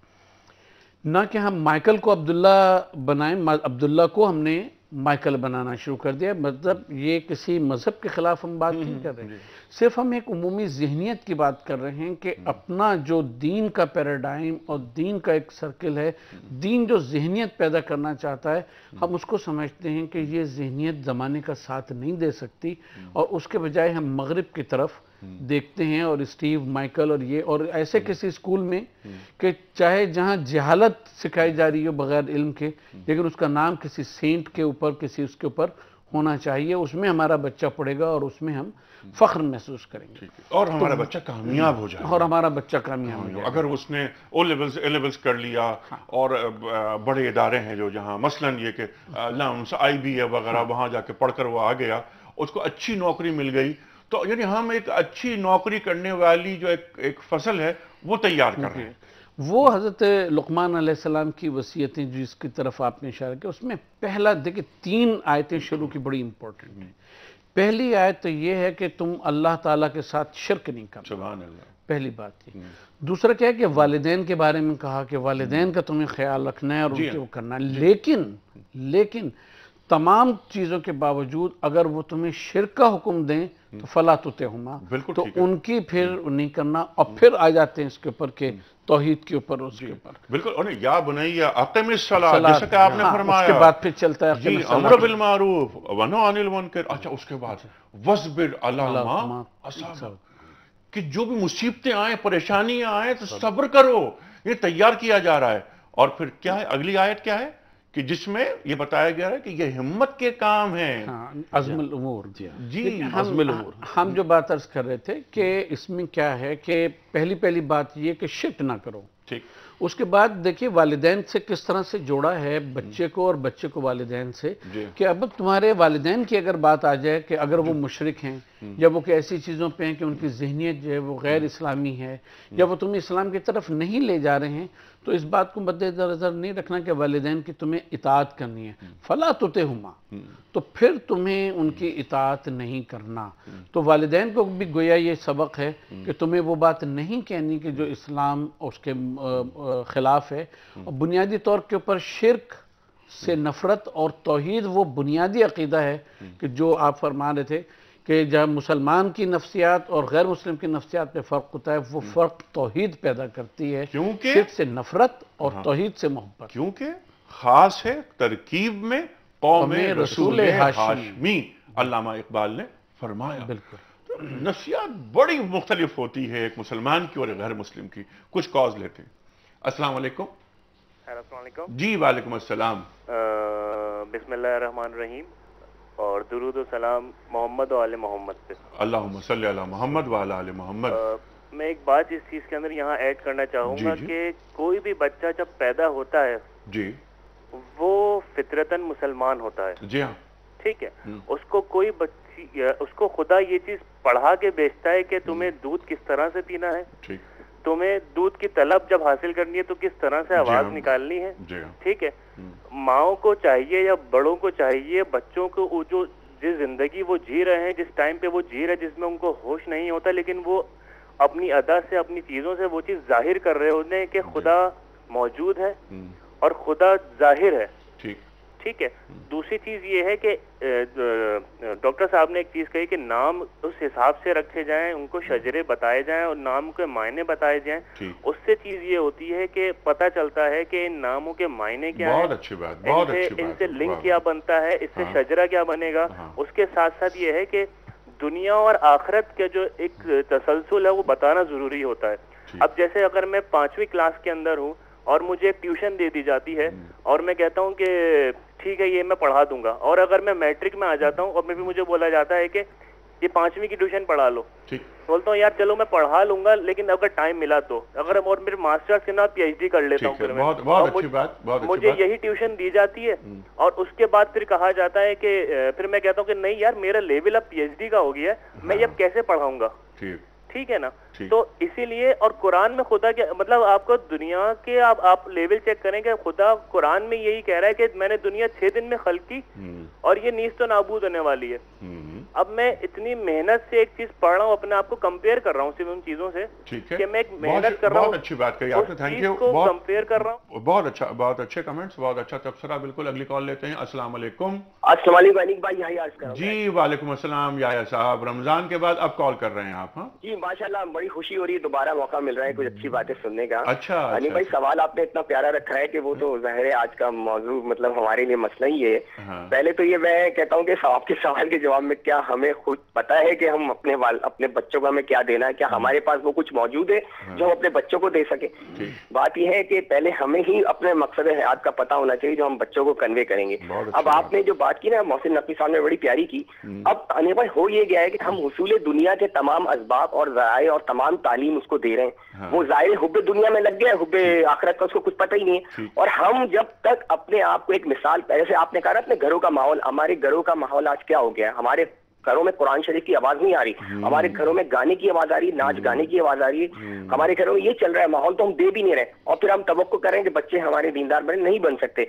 نہ کہ ہم مائیکل کو عبداللہ بنائیں، عبداللہ کو ہم نے مائیکل بنانا شروع کر دیا. مطلب یہ کسی مذہب کے خلاف ہم بات نہیں کر رہے ہیں، صرف ہم ایک عمومی ذہنیت کی بات کر رہے ہیں کہ اپنا جو دین کا پیراڈائم اور دین کا ایک سرکل ہے، دین جو ذہنیت پیدا کرنا چاہتا ہے، ہم اس کو سمجھتے ہیں کہ یہ ذہنیت زمانے کا ساتھ نہیں دے سکتی، اور اس کے بجائے ہم مغرب کی طرف دیکھتے ہیں، اور اسٹیو مائیکل اور یہ، اور ایسے کسی اسکول میں کہ چاہے جہاں جہالت سکھائی جا رہی ہو بغیر علم کے، لیکن اس کا نام کسی سینٹ کے اوپر، کسی اس کے اوپر ہونا چاہیے، اس میں ہمارا بچہ پڑھے گا اور اس میں ہم فخر محسوس کریں گے، اور ہمارا بچہ کامیاب ہو جائے، اور ہمارا بچہ کامیاب ہو جائے۔ اگر اس نے او لیولز کر لیا، اور بڑے ادارے ہیں جو جہاں مثلاً یہ کہ لمس IB وغیرہ، وہاں جا کے پڑھ کر وہ آ گیا، اس کو اچھی نوکری مل گئی، تو یعنی ہم ایک اچھی نوکری کرنے والی جو ایک فصل ہے وہ تیار کر رہے ہیں۔ وہ حضرت لقمان علیہ السلام کی وصیتیں جس کی طرف آپ نے اشارہ کیا، اس میں پہلا دیکھیں 3 آیتیں شروع کی بڑی امپورٹنٹ ہیں۔ پہلی آیت تو یہ ہے کہ تم اللہ تعالیٰ کے ساتھ شرک نہیں کرنا، سبحان اللہ، پہلی پہلی بات یہ۔ دوسرا کیا ہے کہ والدین کے بارے میں کہا کہ والدین کا تمہیں خیال رکھنا ہے اور ان کے وہ کرنا ہے، لیکن تمام چیزوں کے باوجود اگر وہ تمہیں شرک کا حکم دیں تو فلا تطعہما، تو ان کی پھر نہیں کرنا، اور پھر آ جاتے ہیں اس کے اوپر کہ توحید کے اوپر، اس کے اوپر بالکل، اور یا بنی اقم الصلاۃ جیسا کہ آپ نے فرمایا، اس کے بعد پھر چلتا ہے جی امر بالمعروف ونہی عن المنکر، اچھا اس کے بعد واصبر علی ما اصابک، کہ جو بھی مصیبتیں آئیں، پریشانیاں آئیں تو صبر کرو، یہ تیار کیا جا رہا ہے۔ اور پھر کیا ہے اگلی آیت کیا ہے کہ جس میں یہ بتایا گیا ہے کہ یہ ہمت کے کام ہیں، عزم الامور۔ جی عزم الامور، ہم جو بات عرض کر رہے تھے کہ اس میں کیا ہے کہ پہلی بات یہ کہ شرک نہ کرو، ٹھیک، اس کے بعد دیکھیے والدین سے کس طرح سے جوڑا ہے بچے کو، اور بچے کو والدین سے، کہ اب تمہارے والدین کی اگر بات آ جائے کہ اگر وہ مشرک ہیں، یا وہ کہ ایسی چیزوں پہ ہیں کہ ان کی ذہنیت جو ہے وہ غیر اسلامی ہے، یا وہ تمہیں اسلام کی طرف نہیں لے جا رہے ہیں، تو اس بات کو مد نظر نہیں رکھنا کہ والدین کی تمہیں اطاعت کرنی ہے، فلا تطعہما، تو پھر تمہیں ان کی اطاعت نہیں کرنا۔ تو والدین کو بھی گویا یہ سبق ہے کہ تمہیں وہ بات نہیں کہنی کہ جو اسلام اس کے خلاف ہے، اور بنیادی طور کے اوپر شرک سے نفرت، اور توحید وہ بنیادی عقیدہ ہے کہ جو آپ فرما رہے تھے کہ جب مسلمان کی نفسیات اور غیر مسلم کی نفسیات پہ فرق ہوتا ہے، وہ فرق توحید پیدا کرتی ہے، کیونکہ شرک سے نفرت اور توحید سے محبت، کیونکہ خاص ہے ترکیب میں قوم رسول ہاشمی، علامہ اقبال نے فرمایا۔ بالکل، نفسیات بڑی مختلف ہوتی ہے ایک مسلمان کی اور ایک غیر مسلم کی۔ کچھ کاز لیتے ہیں۔ السلام علیکم۔ السلام علیکم۔ جی وعلیکم السلام۔ بسم اللہ الرحمن الرحیم، اور درود و سلام محمد و آل محمد پہ۔ اللہم صلی علی محمد و علی آل محمد۔ میں ایک بات اس چیز کے اندر یہاں ایڈ کرنا چاہوں گا کہ کوئی بھی بچہ جب پیدا ہوتا ہے جی وہ فطرتاً مسلمان ہوتا ہے، جی ہاں، ٹھیک ہے، اس کو کوئی بچی، اس کو خدا یہ چیز پڑھا کے بیچتا ہے کہ تمہیں دودھ کس طرح سے پینا ہے، ٹھیک، تمہیں دودھ کی طلب جب حاصل کرنی ہے تو کس طرح سے آواز نکالنی ہے، ٹھیک ہے۔ ماؤں کو چاہیے یا بڑوں کو چاہیے بچوں کو جو جس زندگی وہ جی رہے ہیں، جس ٹائم پہ وہ جی رہے، جس میں ان کو ہوش نہیں ہوتا، لیکن وہ اپنی ادا سے، اپنی چیزوں سے وہ چیز ظاہر کر رہے ہوتے ہیں کہ خدا موجود ہے اور خدا ظاہر ہے، ٹھیک ہے۔ دوسری چیز یہ ہے کہ ڈاکٹر صاحب نے ایک چیز کہی کہ نام اس حساب سے رکھے جائیں، ان کو شجرے بتائے جائیں اور نام کے معنی بتائے جائیں، اس سے چیز یہ ہوتی ہے کہ پتہ چلتا ہے کہ ان ناموں کے معنی کیا ہیں، بہت اچھی بات، بہت اچھی بات، ان سے لنک کیا بنتا ہے، اس سے شجرہ کیا بنے گا۔ اس کے ساتھ ساتھ یہ ہے کہ دنیا اور آخرت کا جو ایک تسلسل ہے وہ بتانا ضروری ہوتا ہے۔ اب جیسے اگر میں 5ویں کلاس کے اندر ہوں اور مجھے ایک ٹیوشن دے دی جاتی ہے اور میں کہتا ہوں کہ ٹھیک ہے یہ میں پڑھا دوں گا، اور اگر میں میٹرک میں آ جاتا ہوں اور میں بھی مجھے بولا جاتا ہے کہ یہ 5ویں کی ٹیوشن پڑھا لو، بولتا ہوں یار چلو میں پڑھا لوں گا لیکن اگر ٹائم ملا تو، اگر اور میرے ماسٹرز کے ساتھ PhD کر لیتا ہوں، پھر میں مجھے یہی ٹیوشن دی جاتی ہے، اور اس کے بعد پھر کہا جاتا ہے کہ پھر میں کہتا ہوں کہ نہیں یار میرا لیول اب PhD کا ہو گیا ہے، میں یہ اب کیسے پڑھاؤں گا، ٹھیک ہے نا۔ تو اسی لیے، اور قرآن میں خدا کے مطلب آپ کو دنیا کے آپ لیول چیک کریں کہ خدا قرآن میں یہی کہہ رہا ہے کہ میں نے دنیا 6 دن میں خلق کی اور یہ نیست و نابود ہونے والی ہے۔ اب میں اتنی محنت سے ایک چیز پڑھ رہا ہوں، اپنے آپ کو کمپیئر کر رہا ہوں صرف ان چیزوں سے کہ میں ایک محنت کر رہا ہوں، بہت اچھی بات کہی آپ نے، تھینک یو، کمپیئر کر رہا ہوں، بہت اچھا، بہت اچھے کمنٹس، بہت اچھا تبصرہ۔ بالکل اگلی کال لیتے ہیں۔ السلام علیکم۔ السلام علیکم انیک بھائی، یہی عرض کر رہا ہوں۔ جی وعلیکم السلام یحییٰ صاحب، رمضان کے بعد اب کال کر رہے ہیں آپ؟ ہاں جی ماشاءاللہ بڑی خوشی ہو رہی ہے، دوبارہ موقع مل رہا ہے کچھ اچھی باتیں سننے کا. اچھا عنی بھائی سوال آپ نے اتنا پیارا رکھا ہے کہ وہ تو ظاہر ہے آج کا موضوع مطلب ہمارے لیے مسئلہ ہی ہے. پہلے تو یہ میں کہتا ہوں کہ آپ کے سوال کے جواب میں کیا ہمیں خود پتا ہے کہ ہم اپنے بچوں کو ہمیں کیا دینا ہے، کیا ہمارے پاس وہ کچھ موجود ہے جو ہم اپنے بچوں کو دے سکیں. بات یہ ہے کہ پہلے ہمیں ہی اپنے مقصد حیات کا پتہ ہونا چاہیے جو ہم بچوں کو کنوے کریں گے. اب آپ نے جو بات کی نا محسن نقوی صاحب نے بڑی پیاری کی. اب عنی بھائی ہو یہ گیا ہے کہ ہم حصول دنیا کے تمام اسباب اور ذرائع اور تمام تعلیم اس کو دے رہے ہیں. وہ ظاہر حب دنیا میں لگ گیا ہے، حب آخرت کا اس کو کچھ پتہ ہی نہیں ہے. اور ہم جب تک اپنے آپ کو ایک مثال، جیسے آپ نے کہا نا اپنے گھروں کا ماحول، ہمارے گھروں کا ماحول آج کیا ہو گیا ہے، ہمارے گھروں میں قرآن شریف کی آواز نہیں آ رہی، ہمارے گھروں میں گانے کی آواز آ رہی ہے، ناچ گانے کی آواز آ رہی ہے، ہمارے گھروں میں یہ چل رہا ہے ماحول، تو ہم دے بھی نہیں رہے اور پھر ہم توقع کر رہے ہیں کہ بچے ہمارے دیندار بنے، نہیں بن سکتے.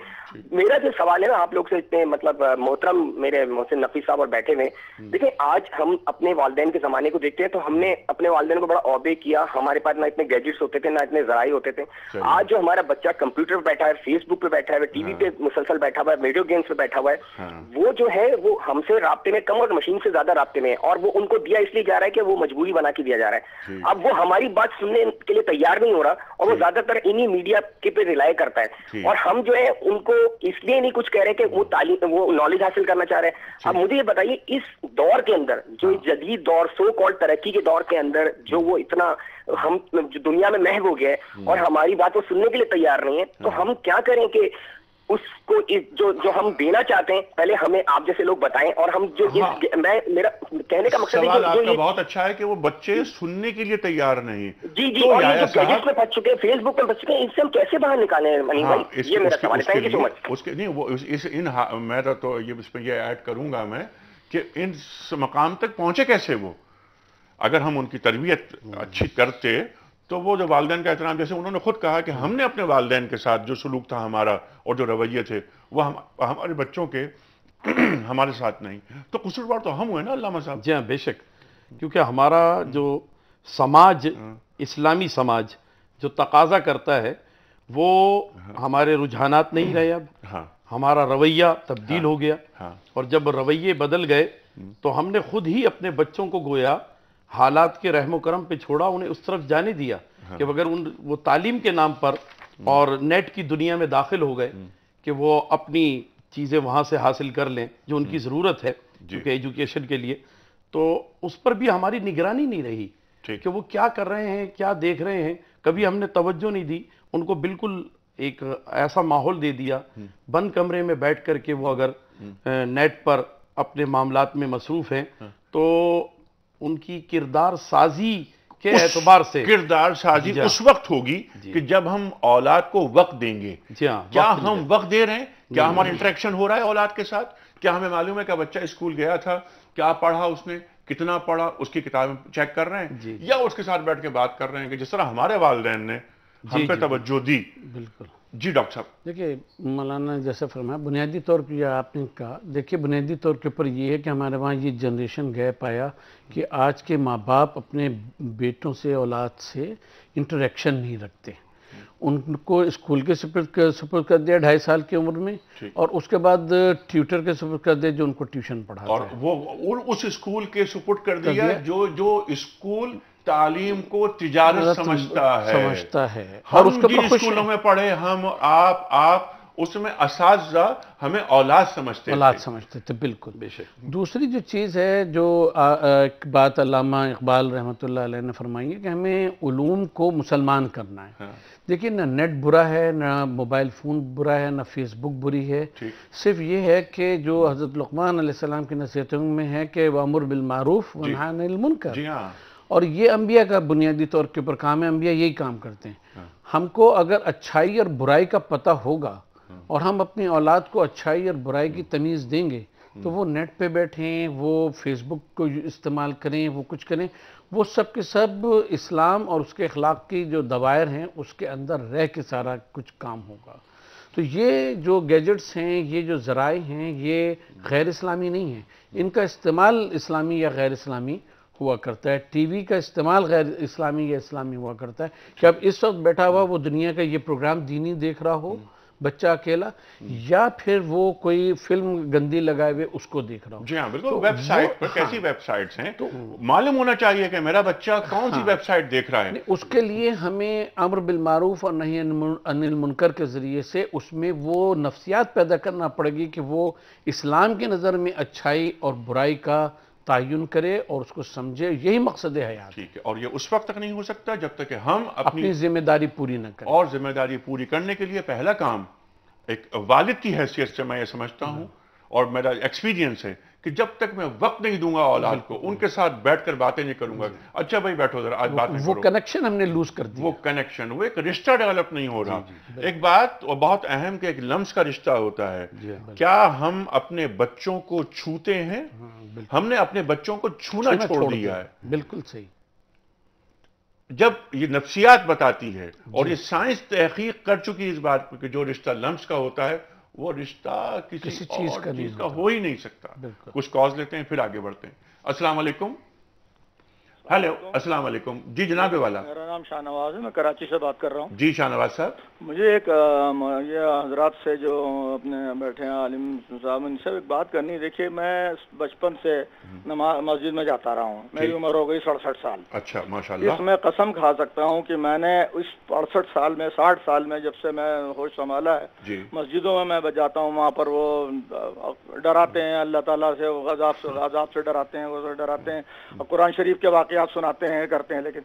میرا جو سوال ہے نا آپ لوگ سے اتنے مطلب محترم میرے محسن نقوی صاحب اور بیٹھے ہوئے، دیکھیں آج ہم اپنے والدین کے زمانے کو دیکھتے ہیں تو ہم نے اپنے والدین کو بڑا اوبے کیا، ہمارے پاس نہ اتنے گیجٹس ہوتے تھے نہ اتنے ذرائع ہوتے تھے. آج جو ہمارا بچہ کمپیوٹر پہ بیٹھا ہے، فیس بک پہ بیٹھا ہے، ٹی وی پہ مسلسل بیٹھا ہوا ہے، ویڈیو گیمس پہ بیٹھا ہوا ہے، وہ جو ہے وہ ہم سے رابطے میں کم اور مشین سے زیادہ رابطے میں ہے. اور وہ ان کو دیا اس لیے جا رہا ہے کہ وہ مجبوری بنا کے دیا جا رہا ہے. اب وہ ہماری بات سننے کے لیے تیار نہیں ہو رہا اور وہ زیادہ تر انہی میڈیا کے پہ ریلائی کرتا ہے. اور ہم جو ہے ان کو اس لیے نہیں کچھ کہہ رہے کہ وہ تعلیم، وہ نالج حاصل کرنا چاہ رہے ہیں. اب مجھے یہ بتائیے اس دور کے اندر جو جدید دور سو کال ترقی کے دور کے اندر جو وہ اتنا ہم دنیا میں محو ہو گیا ہے اور ہماری بات وہ سننے کے لیے تیار نہیں ہے، تو ہم کیا کریں کہ اس کو جو ہم دینا چاہتے ہیں پہلے ہمیں آپ جیسے لوگ بتائیں. اور ہم جو میرا کہنے کا مقصد سوال آپ کا بہت اچھا ہے کہ وہ بچے سننے کے لیے تیار نہیں. جی اور یہ جو گیجٹس میں پھنس چکے ہیں، فیس بک پہ پھنس چکے ہیں، ان سے ہم کیسے باہر نکالیں عنی بھائی؟ یہ میرا سوال ہے. تھینک یو سو مچ. اس کے نہیں وہ میں تو یہ اس میں یہ ایڈ کروں گا میں کہ ان مقام تک پہنچے کیسے وہ. اگر ہم ان کی تربیت اچھی کرتے تو وہ جو والدین کا احترام، جیسے انہوں نے خود کہا کہ ہم نے اپنے والدین کے ساتھ جو سلوک تھا ہمارا اور جو رویے تھے وہ ہمارے بچوں کے ہمارے ساتھ نہیں، تو قصوروار تو ہم ہوئے نا علامہ صاحب. جی ہاں بے شک، کیونکہ ہمارا جو سماج، اسلامی سماج جو تقاضا کرتا ہے وہ ہمارے رجحانات نہیں رہے. اب ہمارا رویہ تبدیل ہو گیا، اور جب رویے بدل گئے تو ہم نے خود ہی اپنے بچوں کو گویا حالات کے رحم و کرم پہ چھوڑا، انہیں اس طرف جانے دیا کہ اگر وہ تعلیم کے نام پر اور نیٹ کی دنیا میں داخل ہو گئے کہ وہ اپنی چیزیں وہاں سے حاصل کر لیں جو ان کی ضرورت ہے کیونکہ ایجوکیشن کے لیے، تو اس پر بھی ہماری نگرانی نہیں رہی کہ وہ کیا کر رہے ہیں، کیا دیکھ رہے ہیں. کبھی ہم نے توجہ نہیں دی، ان کو بالکل ایک ایسا ماحول دے دیا بند کمرے میں بیٹھ کر کے وہ اگر نیٹ پر اپنے معاملات میں مصروف ہیں تو ان کی کردار سازی کے اعتبار سے کردار سازی اس وقت ہوگی کہ جب ہم اولاد کو وقت دیں گے. کیا ہم وقت دے رہے ہیں؟ کیا ہمارا انٹریکشن ہو رہا ہے اولاد کے ساتھ؟ کیا ہمیں معلوم ہے کہ بچہ اسکول گیا تھا، کیا پڑھا اس نے، کتنا پڑھا، اس کی کتابیں چیک کر رہے ہیں یا اس کے ساتھ بیٹھ کے بات کر رہے ہیں کہ جس طرح ہمارے والدین نے ہم پہ توجہ دی. بالکل. جی ڈاکٹر صاحب. دیکھیے مولانا نے جیسے فرمایا بنیادی طور پہ آپ نے کہا، دیکھیے بنیادی طور کے اوپر یہ ہے کہ ہمارے وہاں یہ جنریشن گیپ آیا کہ آج کے ماں باپ اپنے بیٹوں سے، اولاد سے انٹریکشن نہیں رکھتے. ان کو اسکول کے سپرد کر دیا 2.5 سال کی عمر میں، اور اس کے بعد ٹیوٹر کے سپرد کر دیا جو ان کو ٹیوشن پڑھاتا ہے، اور وہ اس اسکول کے سپرد کر دیا جو اسکول تعلیم کو تجارت سمجھتا ہے. اور اس کے اسکولوں میں پڑھے ہم آپ اس میں اساتذہ ہمیں اولاد سمجھتے تھے. بالکل بے شک. دوسری جو چیز ہے جو ایک بات علامہ اقبال رحمۃ اللہ علیہ نے فرمائی ہے کہ ہمیں علوم کو مسلمان کرنا ہے. دیکھیے نہ نیٹ برا ہے، نہ موبائل فون برا ہے، نہ فیس بک بری ہے. صرف یہ ہے کہ جو حضرت لقمان علیہ السلام کی نصیحتوں میں ہے کہ وَأْمُرْ بِالْمَعْرُوفِ وَانْهَ عَنِ الْمُنْكَرِ، اور یہ انبیاء کا بنیادی طور کے اوپر کام ہے. انبیاء یہی کام کرتے ہیں. ہم کو اگر اچھائی اور برائی کا پتہ ہوگا اور ہم اپنی اولاد کو اچھائی اور برائی کی تمیز دیں گے تو وہ نیٹ پہ بیٹھیں، وہ فیس بک کو استعمال کریں، وہ کچھ کریں، وہ سب کے سب اسلام اور اس کے اخلاق کی جو دوائر ہیں اس کے اندر رہ کے سارا کچھ کام ہوگا. تو یہ جو گیجٹس ہیں، یہ جو ذرائع ہیں، یہ غیر اسلامی نہیں ہیں. ان کا استعمال اسلامی یا غیر اسلامی ہوا کرتا ہے. ٹی وی کا استعمال غیر اسلامی یا اسلامی ہوا کرتا ہے کہ اب اس وقت بیٹھا ہوا وہ دنیا کا یہ پروگرام دینی دیکھ رہا ہو، بچہ اکیلا یا پھر وہ کوئی فلم گندی لگائے ہوئے اس کو دیکھ رہا ہو. جی ہاں بالکل. ویب سائٹ پر کیسی ویب سائٹس ہیں معلوم ہونا چاہیے کہ میرا بچہ کون سی ویب سائٹ دیکھ رہا ہے. اس کے لیے ہمیں امر بالمعروف اور نہی عن المنکر کے ذریعے سے اس میں وہ نفسیات پیدا کرنا پڑے گی کہ وہ اسلام کی نظر میں اچھائی اور برائی کا تعین کرے اور اس کو سمجھے. یہی مقصد حیات. ٹھیک ہے. اور یہ اس وقت تک نہیں ہو سکتا جب تک کہ ہم اپنی ذمہ داری پوری نہ کریں. اور ذمہ داری پوری کرنے کے لیے پہلا کام ایک والد کی حیثیت سے میں یہ سمجھتا ہوں اور میرا ایکسپیرینس ہے کہ جب تک میں وقت نہیں دوں گا اولاد کو, ان کے ساتھ بیٹھ کر باتیں نہیں کروں گا, اچھا بھائی بیٹھو ذرا آج بات نہیں کرو, وہ کنیکشن ہم نے لوز کر دیا. وہ کنیکشن, وہ ایک رشتہ ڈیولپ نہیں ہو رہا. ایک بات اور بہت اہم کہ ایک لمس کا رشتہ ہوتا ہے. کیا ہم اپنے بچوں کو چھوتے ہیں؟ ہم نے اپنے بچوں کو چھونا چھوڑ دیا ہے. بالکل صحیح. جب یہ نفسیات بتاتی ہے اور یہ سائنس تحقیق کر چکی اس بات پر کہ جو رشتہ لمس کا ہوتا ہے وہ رشتہ کسی چیز کا ہو ہی نہیں سکتا. کچھ کاز لیتے ہیں پھر آگے بڑھتے ہیں. السلام علیکم. ہیلو السلام علیکم. جی جناب والا. میرا نام شاہ نواز ہے, میں کراچی سے بات کر رہا ہوں. جی شاہ نواز صاحب. مجھے ایک یہ حضرات سے جو اپنے بیٹھے ہیں عالم صاحب, ان سے ایک بات کرنی. دیکھیے میں بچپن سے مسجد میں جاتا رہا ہوں. میری عمر ہو گئی 67 سال. اچھا ماشاءاللہ. اس میں قسم کھا سکتا ہوں کہ میں نے اس 68 سال میں 60 سال میں جب سے میں ہوش سنبھالا ہے, مسجدوں میں جاتا ہوں, وہاں پر وہ ڈراتے ہیں اللہ تعالیٰ سے, عذاب سے ڈراتے ہیں, وہ ڈراتے ہیں, اور قرآن شریف کے واقعات سناتے ہیں کرتے ہیں. لیکن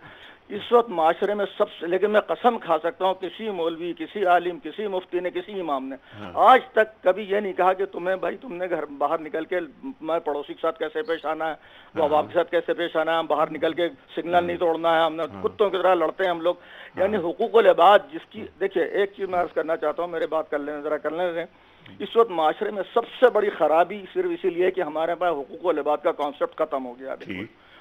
اس وقت معاشرے میں لیکن میں قسم کھا سکتا ہوں کسی مولوی, کسی عالم, کسی مفتی نے, کسی امام نے آج تک کبھی یہ نہیں کہا کہ تمہیں بھائی تم نے گھر باہر نکل کے میں پڑوسی کے ساتھ کیسے پیش آنا ہے, وہ باپ کے ساتھ کیسے پیش آنا ہے, باہر نکل کے سگنل نہیں توڑنا ہے, ہم نے کتوں کی طرح لڑتے ہیں ہم لوگ. یعنی حقوق العباد جس کی, دیکھیے ایک چیز میں عرض کرنا چاہتا ہوں, میرے بات کر لینے ذرا کر لینے. اس وقت معاشرے میں سب سے بڑی خرابی صرف اسی لیے کہ ہمارے پاس حقوق العباد کا کانسیپٹ ختم ہو گیا.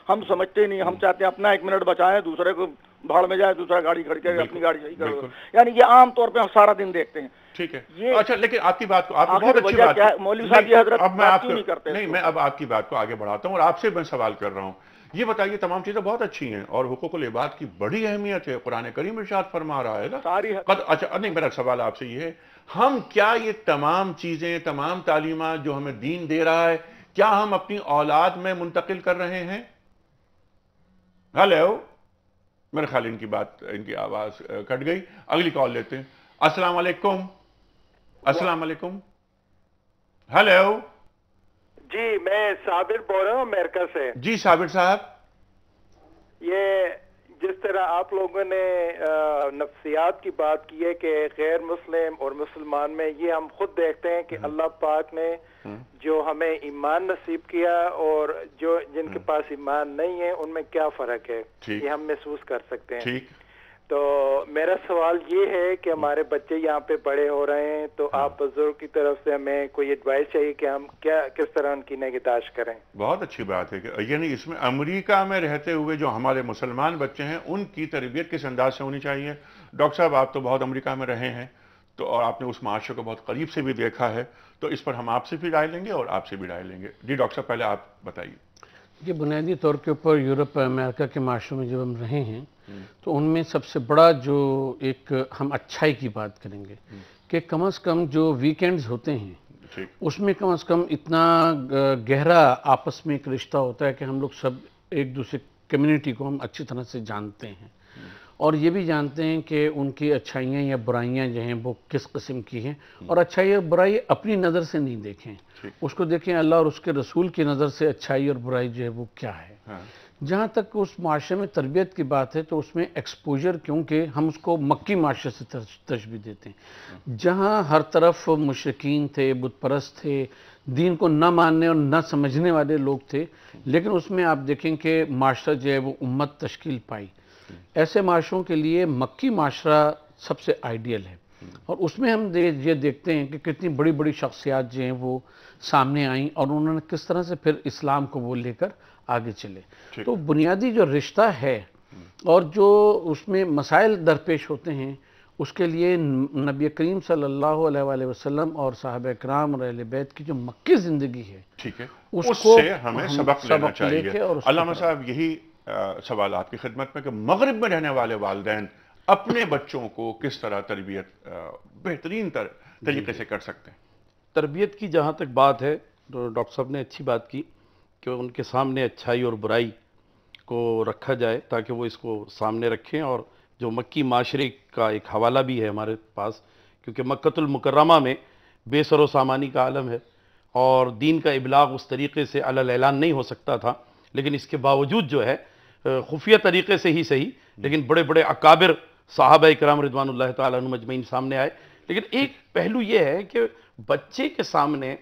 ہم سمجھتے نہیں, ہم چاہتے ہیں اپنا 1 منٹ بچائیں, دوسرے کو بھاڑ میں جائے, دوسرا گاڑی کھڑی کرے, اپنی گاڑی صحیح کرو. یعنی یہ عام طور پہ ہم سارا دن دیکھتے ہیں. ٹھیک ہے. اچھا لیکن آپ کی بات کو آپ بہت اچھی بات ہے مولوی صاحب, یہ حضرت اب میں آپ نہیں کرتے. نہیں, میں اب آپ کی بات کو آگے بڑھاتا ہوں اور آپ سے میں سوال کر رہا ہوں. یہ بتائیے تمام چیزیں بہت اچھی ہیں اور حقوق العباد کی بڑی اہمیت ہے, قرآن کریم ارشاد فرما رہا ہے نا ساری. اچھا نہیں, میرا سوال آپ سے یہ ہے, ہم کیا یہ تمام چیزیں, تمام تعلیمات جو ہمیں دین دے رہا ہے, کیا ہم اپنی اولاد میں منتقل کر رہے ہیں؟ ہیلو, میرے خیال ان کی بات, ان کی آواز کٹ گئی. اگلی کال لیتے ہیں. السلام علیکم. السلام علیکم. ہیلو. جی میں صابر بول رہا ہوں امریکہ سے. جی صابر صاحب. یہ جس طرح آپ لوگوں نے نفسیات کی بات کی ہے کہ غیر مسلم اور مسلمان میں, یہ ہم خود دیکھتے ہیں کہ اللہ پاک نے جو ہمیں ایمان نصیب کیا اور جو جن کے پاس ایمان نہیں ہے ان میں کیا فرق ہے, یہ ہم محسوس کر سکتے ہیں. تو میرا سوال یہ ہے کہ ہمارے بچے یہاں پہ بڑے ہو رہے ہیں, تو آپ بزرگ کی طرف سے ہمیں کوئی ایڈوائس چاہیے کہ ہم کس طرح ان کی نگہداشت کریں. بہت اچھی بات ہے کہ یعنی اس میں امریکہ میں رہتے ہوئے جو ہمارے مسلمان بچے ہیں ان کی تربیت کس انداز سے ہونی چاہیے. ڈاکٹر صاحب آپ تو بہت امریکہ میں رہے ہیں تو اور آپ نے اس معاشرے کو بہت قریب سے بھی دیکھا ہے, تو اس پر ہم آپ سے بھی رائے لیں گے اور آپ سے بھی رائے لیں گے. جی ڈاکٹر صاحب پہلے آپ بتائیے. یہ بنیادی طور کے اوپر یورپ امریکہ کے معاشروں میں جب ہم رہے ہیں تو ان میں سب سے بڑا جو ایک ہم اچھائی کی بات کریں گے کہ کم از کم جو ویکینڈز ہوتے ہیں اس میں کم از کم اتنا گہرا آپس میں ایک رشتہ ہوتا ہے کہ ہم لوگ سب ایک دوسرے کمیونٹی کو ہم اچھی طرح سے جانتے ہیں اور یہ بھی جانتے ہیں کہ ان کی اچھائیاں یا برائیاں جو ہیں وہ کس قسم کی ہیں, اور اچھائی اور برائی اپنی نظر سے نہیں دیکھیں, اس کو دیکھیں اللہ اور اس کے رسول کی نظر سے اچھائی اور برائی جو ہے وہ کیا ہے. جہاں تک اس معاشرے میں تربیت کی بات ہے تو اس میں ایکسپوجر, کیونکہ ہم اس کو مکی معاشرے سے تشبیہ دیتے ہیں جہاں ہر طرف مشرکین تھے, بت پرست تھے, دین کو نہ ماننے اور نہ سمجھنے والے لوگ تھے, لیکن اس میں آپ دیکھیں کہ معاشرہ جو ہے وہ امت تشکیل پائی. ایسے معاشروں کے لیے مکی معاشرہ سب سے آئیڈیل ہے, اور اس میں ہم یہ دیکھتے ہیں کہ کتنی بڑی بڑی شخصیات جو ہیں وہ سامنے آئیں اور انہوں نے کس طرح سے پھر اسلام کو وہ لے کر آگے چلے. تو بنیادی جو رشتہ ہے اور جو اس میں مسائل درپیش ہوتے ہیں اس کے لیے نبی کریم صلی اللہ علیہ وآلہ وسلم اور صحابہ اکرام اور اہل بیت کی جو مکی زندگی ہے, ٹھیک ہے, اس سے ہمیں سبق لینا چاہیے. علامہ صاحب یہی سوال آپ کی خدمت میں کہ مغرب میں رہنے والے والدین اپنے بچوں کو کس طرح تربیت بہترین طریقے سے کر سکتے ہیں؟ تربیت کی جہاں تک بات ہے تو ڈاکٹر صاحب نے اچھی بات کی کہ ان کے سامنے اچھائی اور برائی کو رکھا جائے تاکہ وہ اس کو سامنے رکھیں. اور جو مکی معاشرے کا ایک حوالہ بھی ہے ہمارے پاس، کیونکہ مکۃ المکرمہ میں بے سر و سامانی کا عالم ہے اور دین کا ابلاغ اس طریقے سے علی الاعلان نہیں ہو سکتا تھا، لیکن اس کے باوجود جو ہے خفیہ طریقے سے ہی صحیح لیکن بڑے بڑے اکابر صحابہ کرام رضوان اللہ تعالیٰ عنہم اجمعین سامنے آئے. لیکن ایک پہلو یہ ہے کہ بچے کے سامنے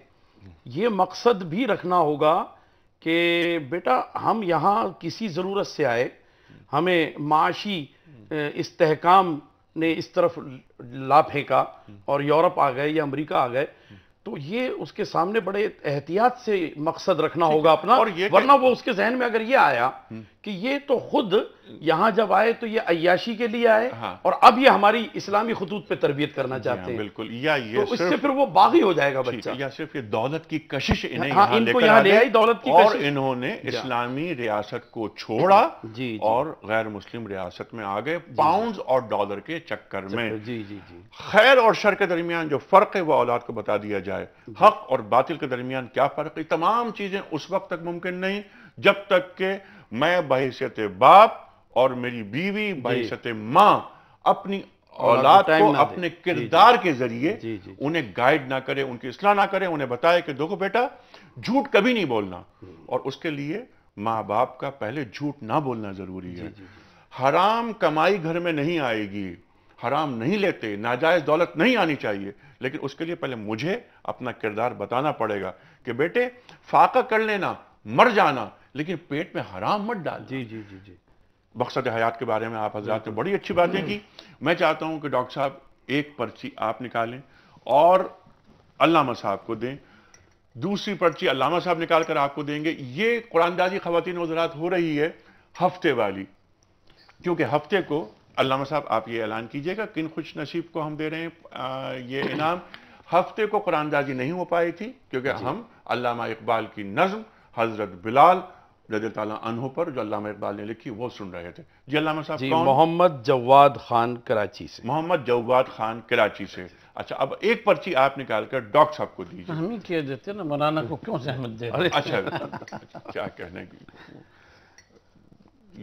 یہ مقصد بھی رکھنا ہوگا کہ بیٹا ہم یہاں کسی ضرورت سے آئے، ہمیں معاشی استحکام نے اس طرف لا پھینکا اور یورپ آ گئے یا امریکہ آ گئے، تو یہ اس کے سامنے بڑے احتیاط سے مقصد رکھنا ہوگا اپنا، ورنہ وہ اس کے ذہن میں اگر یہ آیا کہ یہ تو خود یہاں جب آئے تو یہ عیاشی کے لیے آئے اور اب یہ ہماری اسلامی خطوط پہ تربیت کرنا چاہتے ہیں، بالکل، یا یہ تو اس سے پھر وہ باغی ہو جائے گا بچہ. یا صرف یہ دولت کی کشش انہیں ان کو یہاں لے آئی دولت کی اور کشش، انہوں نے اسلامی ریاست کو چھوڑا اور غیر مسلم ریاست میں آ گئے پاؤنڈز اور ڈالر کے چکر میں. خیر اور شر کے درمیان جو فرق ہے وہ اولاد کو بتا دیا جائے. حق اور باطل کے درمیان کیا فرق ہے، تمام چیزیں اس وقت تک ممکن نہیں جب تک کہ میں بحیثیت باپ اور میری بیوی بحیثیت ماں اپنی اولاد کو اپنے کردار کے ذریعے انہیں گائیڈ نہ کرے، ان کی اصلاح نہ کرے، انہیں بتائے کہ دیکھو بیٹا جھوٹ کبھی نہیں بولنا، اور اس کے لیے ماں باپ کا پہلے جھوٹ نہ بولنا ضروری ہے. حرام کمائی گھر میں نہیں آئے گی، حرام نہیں لیتے، ناجائز دولت نہیں آنی چاہیے، لیکن اس کے لیے پہلے مجھے اپنا کردار بتانا پڑے گا کہ بیٹے فاقہ کر لینا، مر جانا، لیکن پیٹ میں حرام مت ڈال. مقصد حیات کے بارے میں آپ حضرات نے بڑی اچھی باتیں کی. میں چاہتا ہوں کہ ڈاکٹر صاحب ایک پرچی آپ نکالیں اور علامہ صاحب کو دیں، دوسری پرچی علامہ صاحب نکال کر آپ کو دیں گے. یہ قرآن دازی خواتین و حضرات ہو رہی ہے ہفتے والی، کیونکہ ہفتے کو علامہ صاحب آپ یہ اعلان کیجئے گا کن خوش نصیب کو ہم دے رہے ہیں یہ انعام. ہفتے کو قرآن دازی نہیں ہو پائی تھی کیونکہ ہم علامہ اقبال کی نظم حضرت بلال رضی اللہ تعالیٰ عنہ پر جو علامہ اقبال نے لکھی وہ سن رہے تھے. جی علامہ صاحب کون؟ محمد جواد خان کراچی سے. محمد جواد خان کراچی سے. اچھا اب ایک پرچی آپ نکال کر ڈاکٹر صاحب کو دیجیے. ہم ہی کہہ دیتے نا، مولانا کو کیوں زحمت دے؟ اچھا کیا کہنے کی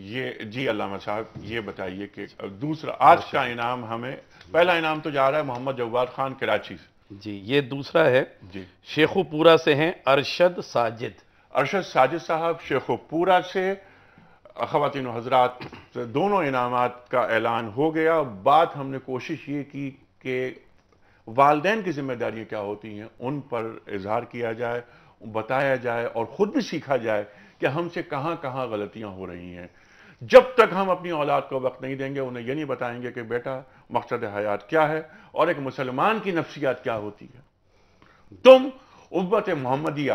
یہ. جی علامہ صاحب یہ بتائیے کہ دوسرا آج کا انعام ہمیں، پہلا انعام تو جا رہا ہے محمد جواد خان کراچی سے. جی یہ دوسرا ہے جی شیخو پورہ سے ہیں ارشد ساجد. ارشد ساجد صاحب شیخو پورہ سے. خواتین و حضرات دونوں انعامات کا اعلان ہو گیا. بات ہم نے کوشش یہ کی کہ والدین کی ذمہ داریاں کیا ہوتی ہیں ان پر اظہار کیا جائے، بتایا جائے اور خود بھی سیکھا جائے کہ ہم سے کہاں کہاں غلطیاں ہو رہی ہیں. جب تک ہم اپنی اولاد کو وقت نہیں دیں گے، انہیں یہ نہیں بتائیں گے کہ بیٹا مقصد حیات کیا ہے اور ایک مسلمان کی نفسیات کیا ہوتی ہے. تم امت محمدیہ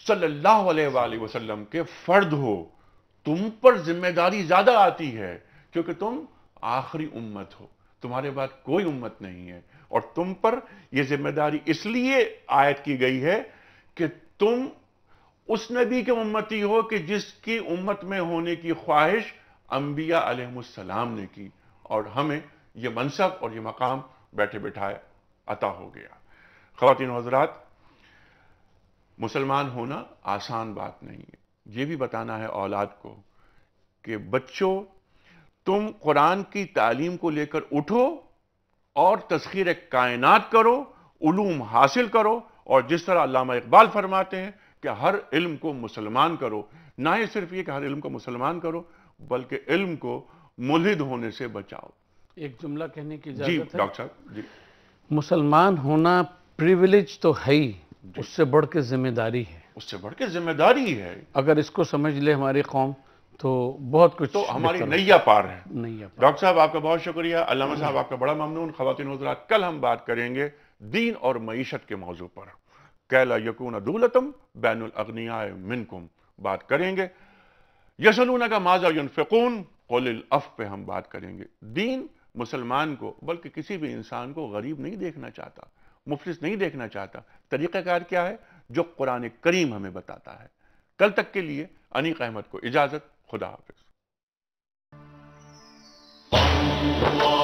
صلی اللہ علیہ وآلہ وسلم کے فرد ہو، تم پر ذمہ داری زیادہ آتی ہے کیونکہ تم آخری امت ہو، تمہارے بعد کوئی امت نہیں ہے، اور تم پر یہ ذمہ داری اس لیے عائد کی گئی ہے کہ تم اس نبی کے امتی ہو کہ جس کی امت میں ہونے کی خواہش انبیاء علیہ السلام نے کی، اور ہمیں یہ منصب اور یہ مقام بیٹھے بٹھائے عطا ہو گیا. خواتین و حضرات مسلمان ہونا آسان بات نہیں ہے. یہ بھی بتانا ہے اولاد کو کہ بچوں تم قرآن کی تعلیم کو لے کر اٹھو اور تسخیر کائنات کرو، علوم حاصل کرو، اور جس طرح علامہ اقبال فرماتے ہیں کہ ہر علم کو مسلمان کرو. نہ ہی صرف یہ کہ ہر علم کو مسلمان کرو بلکہ علم کو ملحد ہونے سے بچاؤ. ایک جملہ کہنے کی اجازت جی ہے؟ ڈاکٹر صاحب. جی مسلمان ہونا پریویلیج تو ہے ہی، اس سے بڑھ کے ذمہ داری ہے. اس سے بڑھ کے ذمہ داری ہے. اگر اس کو سمجھ لے ہماری قوم تو بہت کچھ، تو ہماری نیا پار ہے. نیا پار. ڈاکٹر صاحب آپ کا بہت شکریہ. علامہ صاحب آپ کا بڑا ممنون. خواتین و حضرات کل ہم بات کریں گے دین اور معیشت کے موضوع پر. کیلا یکون دولتم بین الاغنیاء منکم بات کریں گے. یسألونک ماذا ینفقون قل العفو پہ ہم بات کریں گے. دین مسلمان کو بلکہ کسی بھی انسان کو غریب نہیں دیکھنا چاہتا، مفلس نہیں دیکھنا چاہتا. طریقہ کار کیا ہے جو قرآن کریم ہمیں بتاتا ہے. کل تک کے لیے انیق احمد کو اجازت. خدا حافظ. اللہ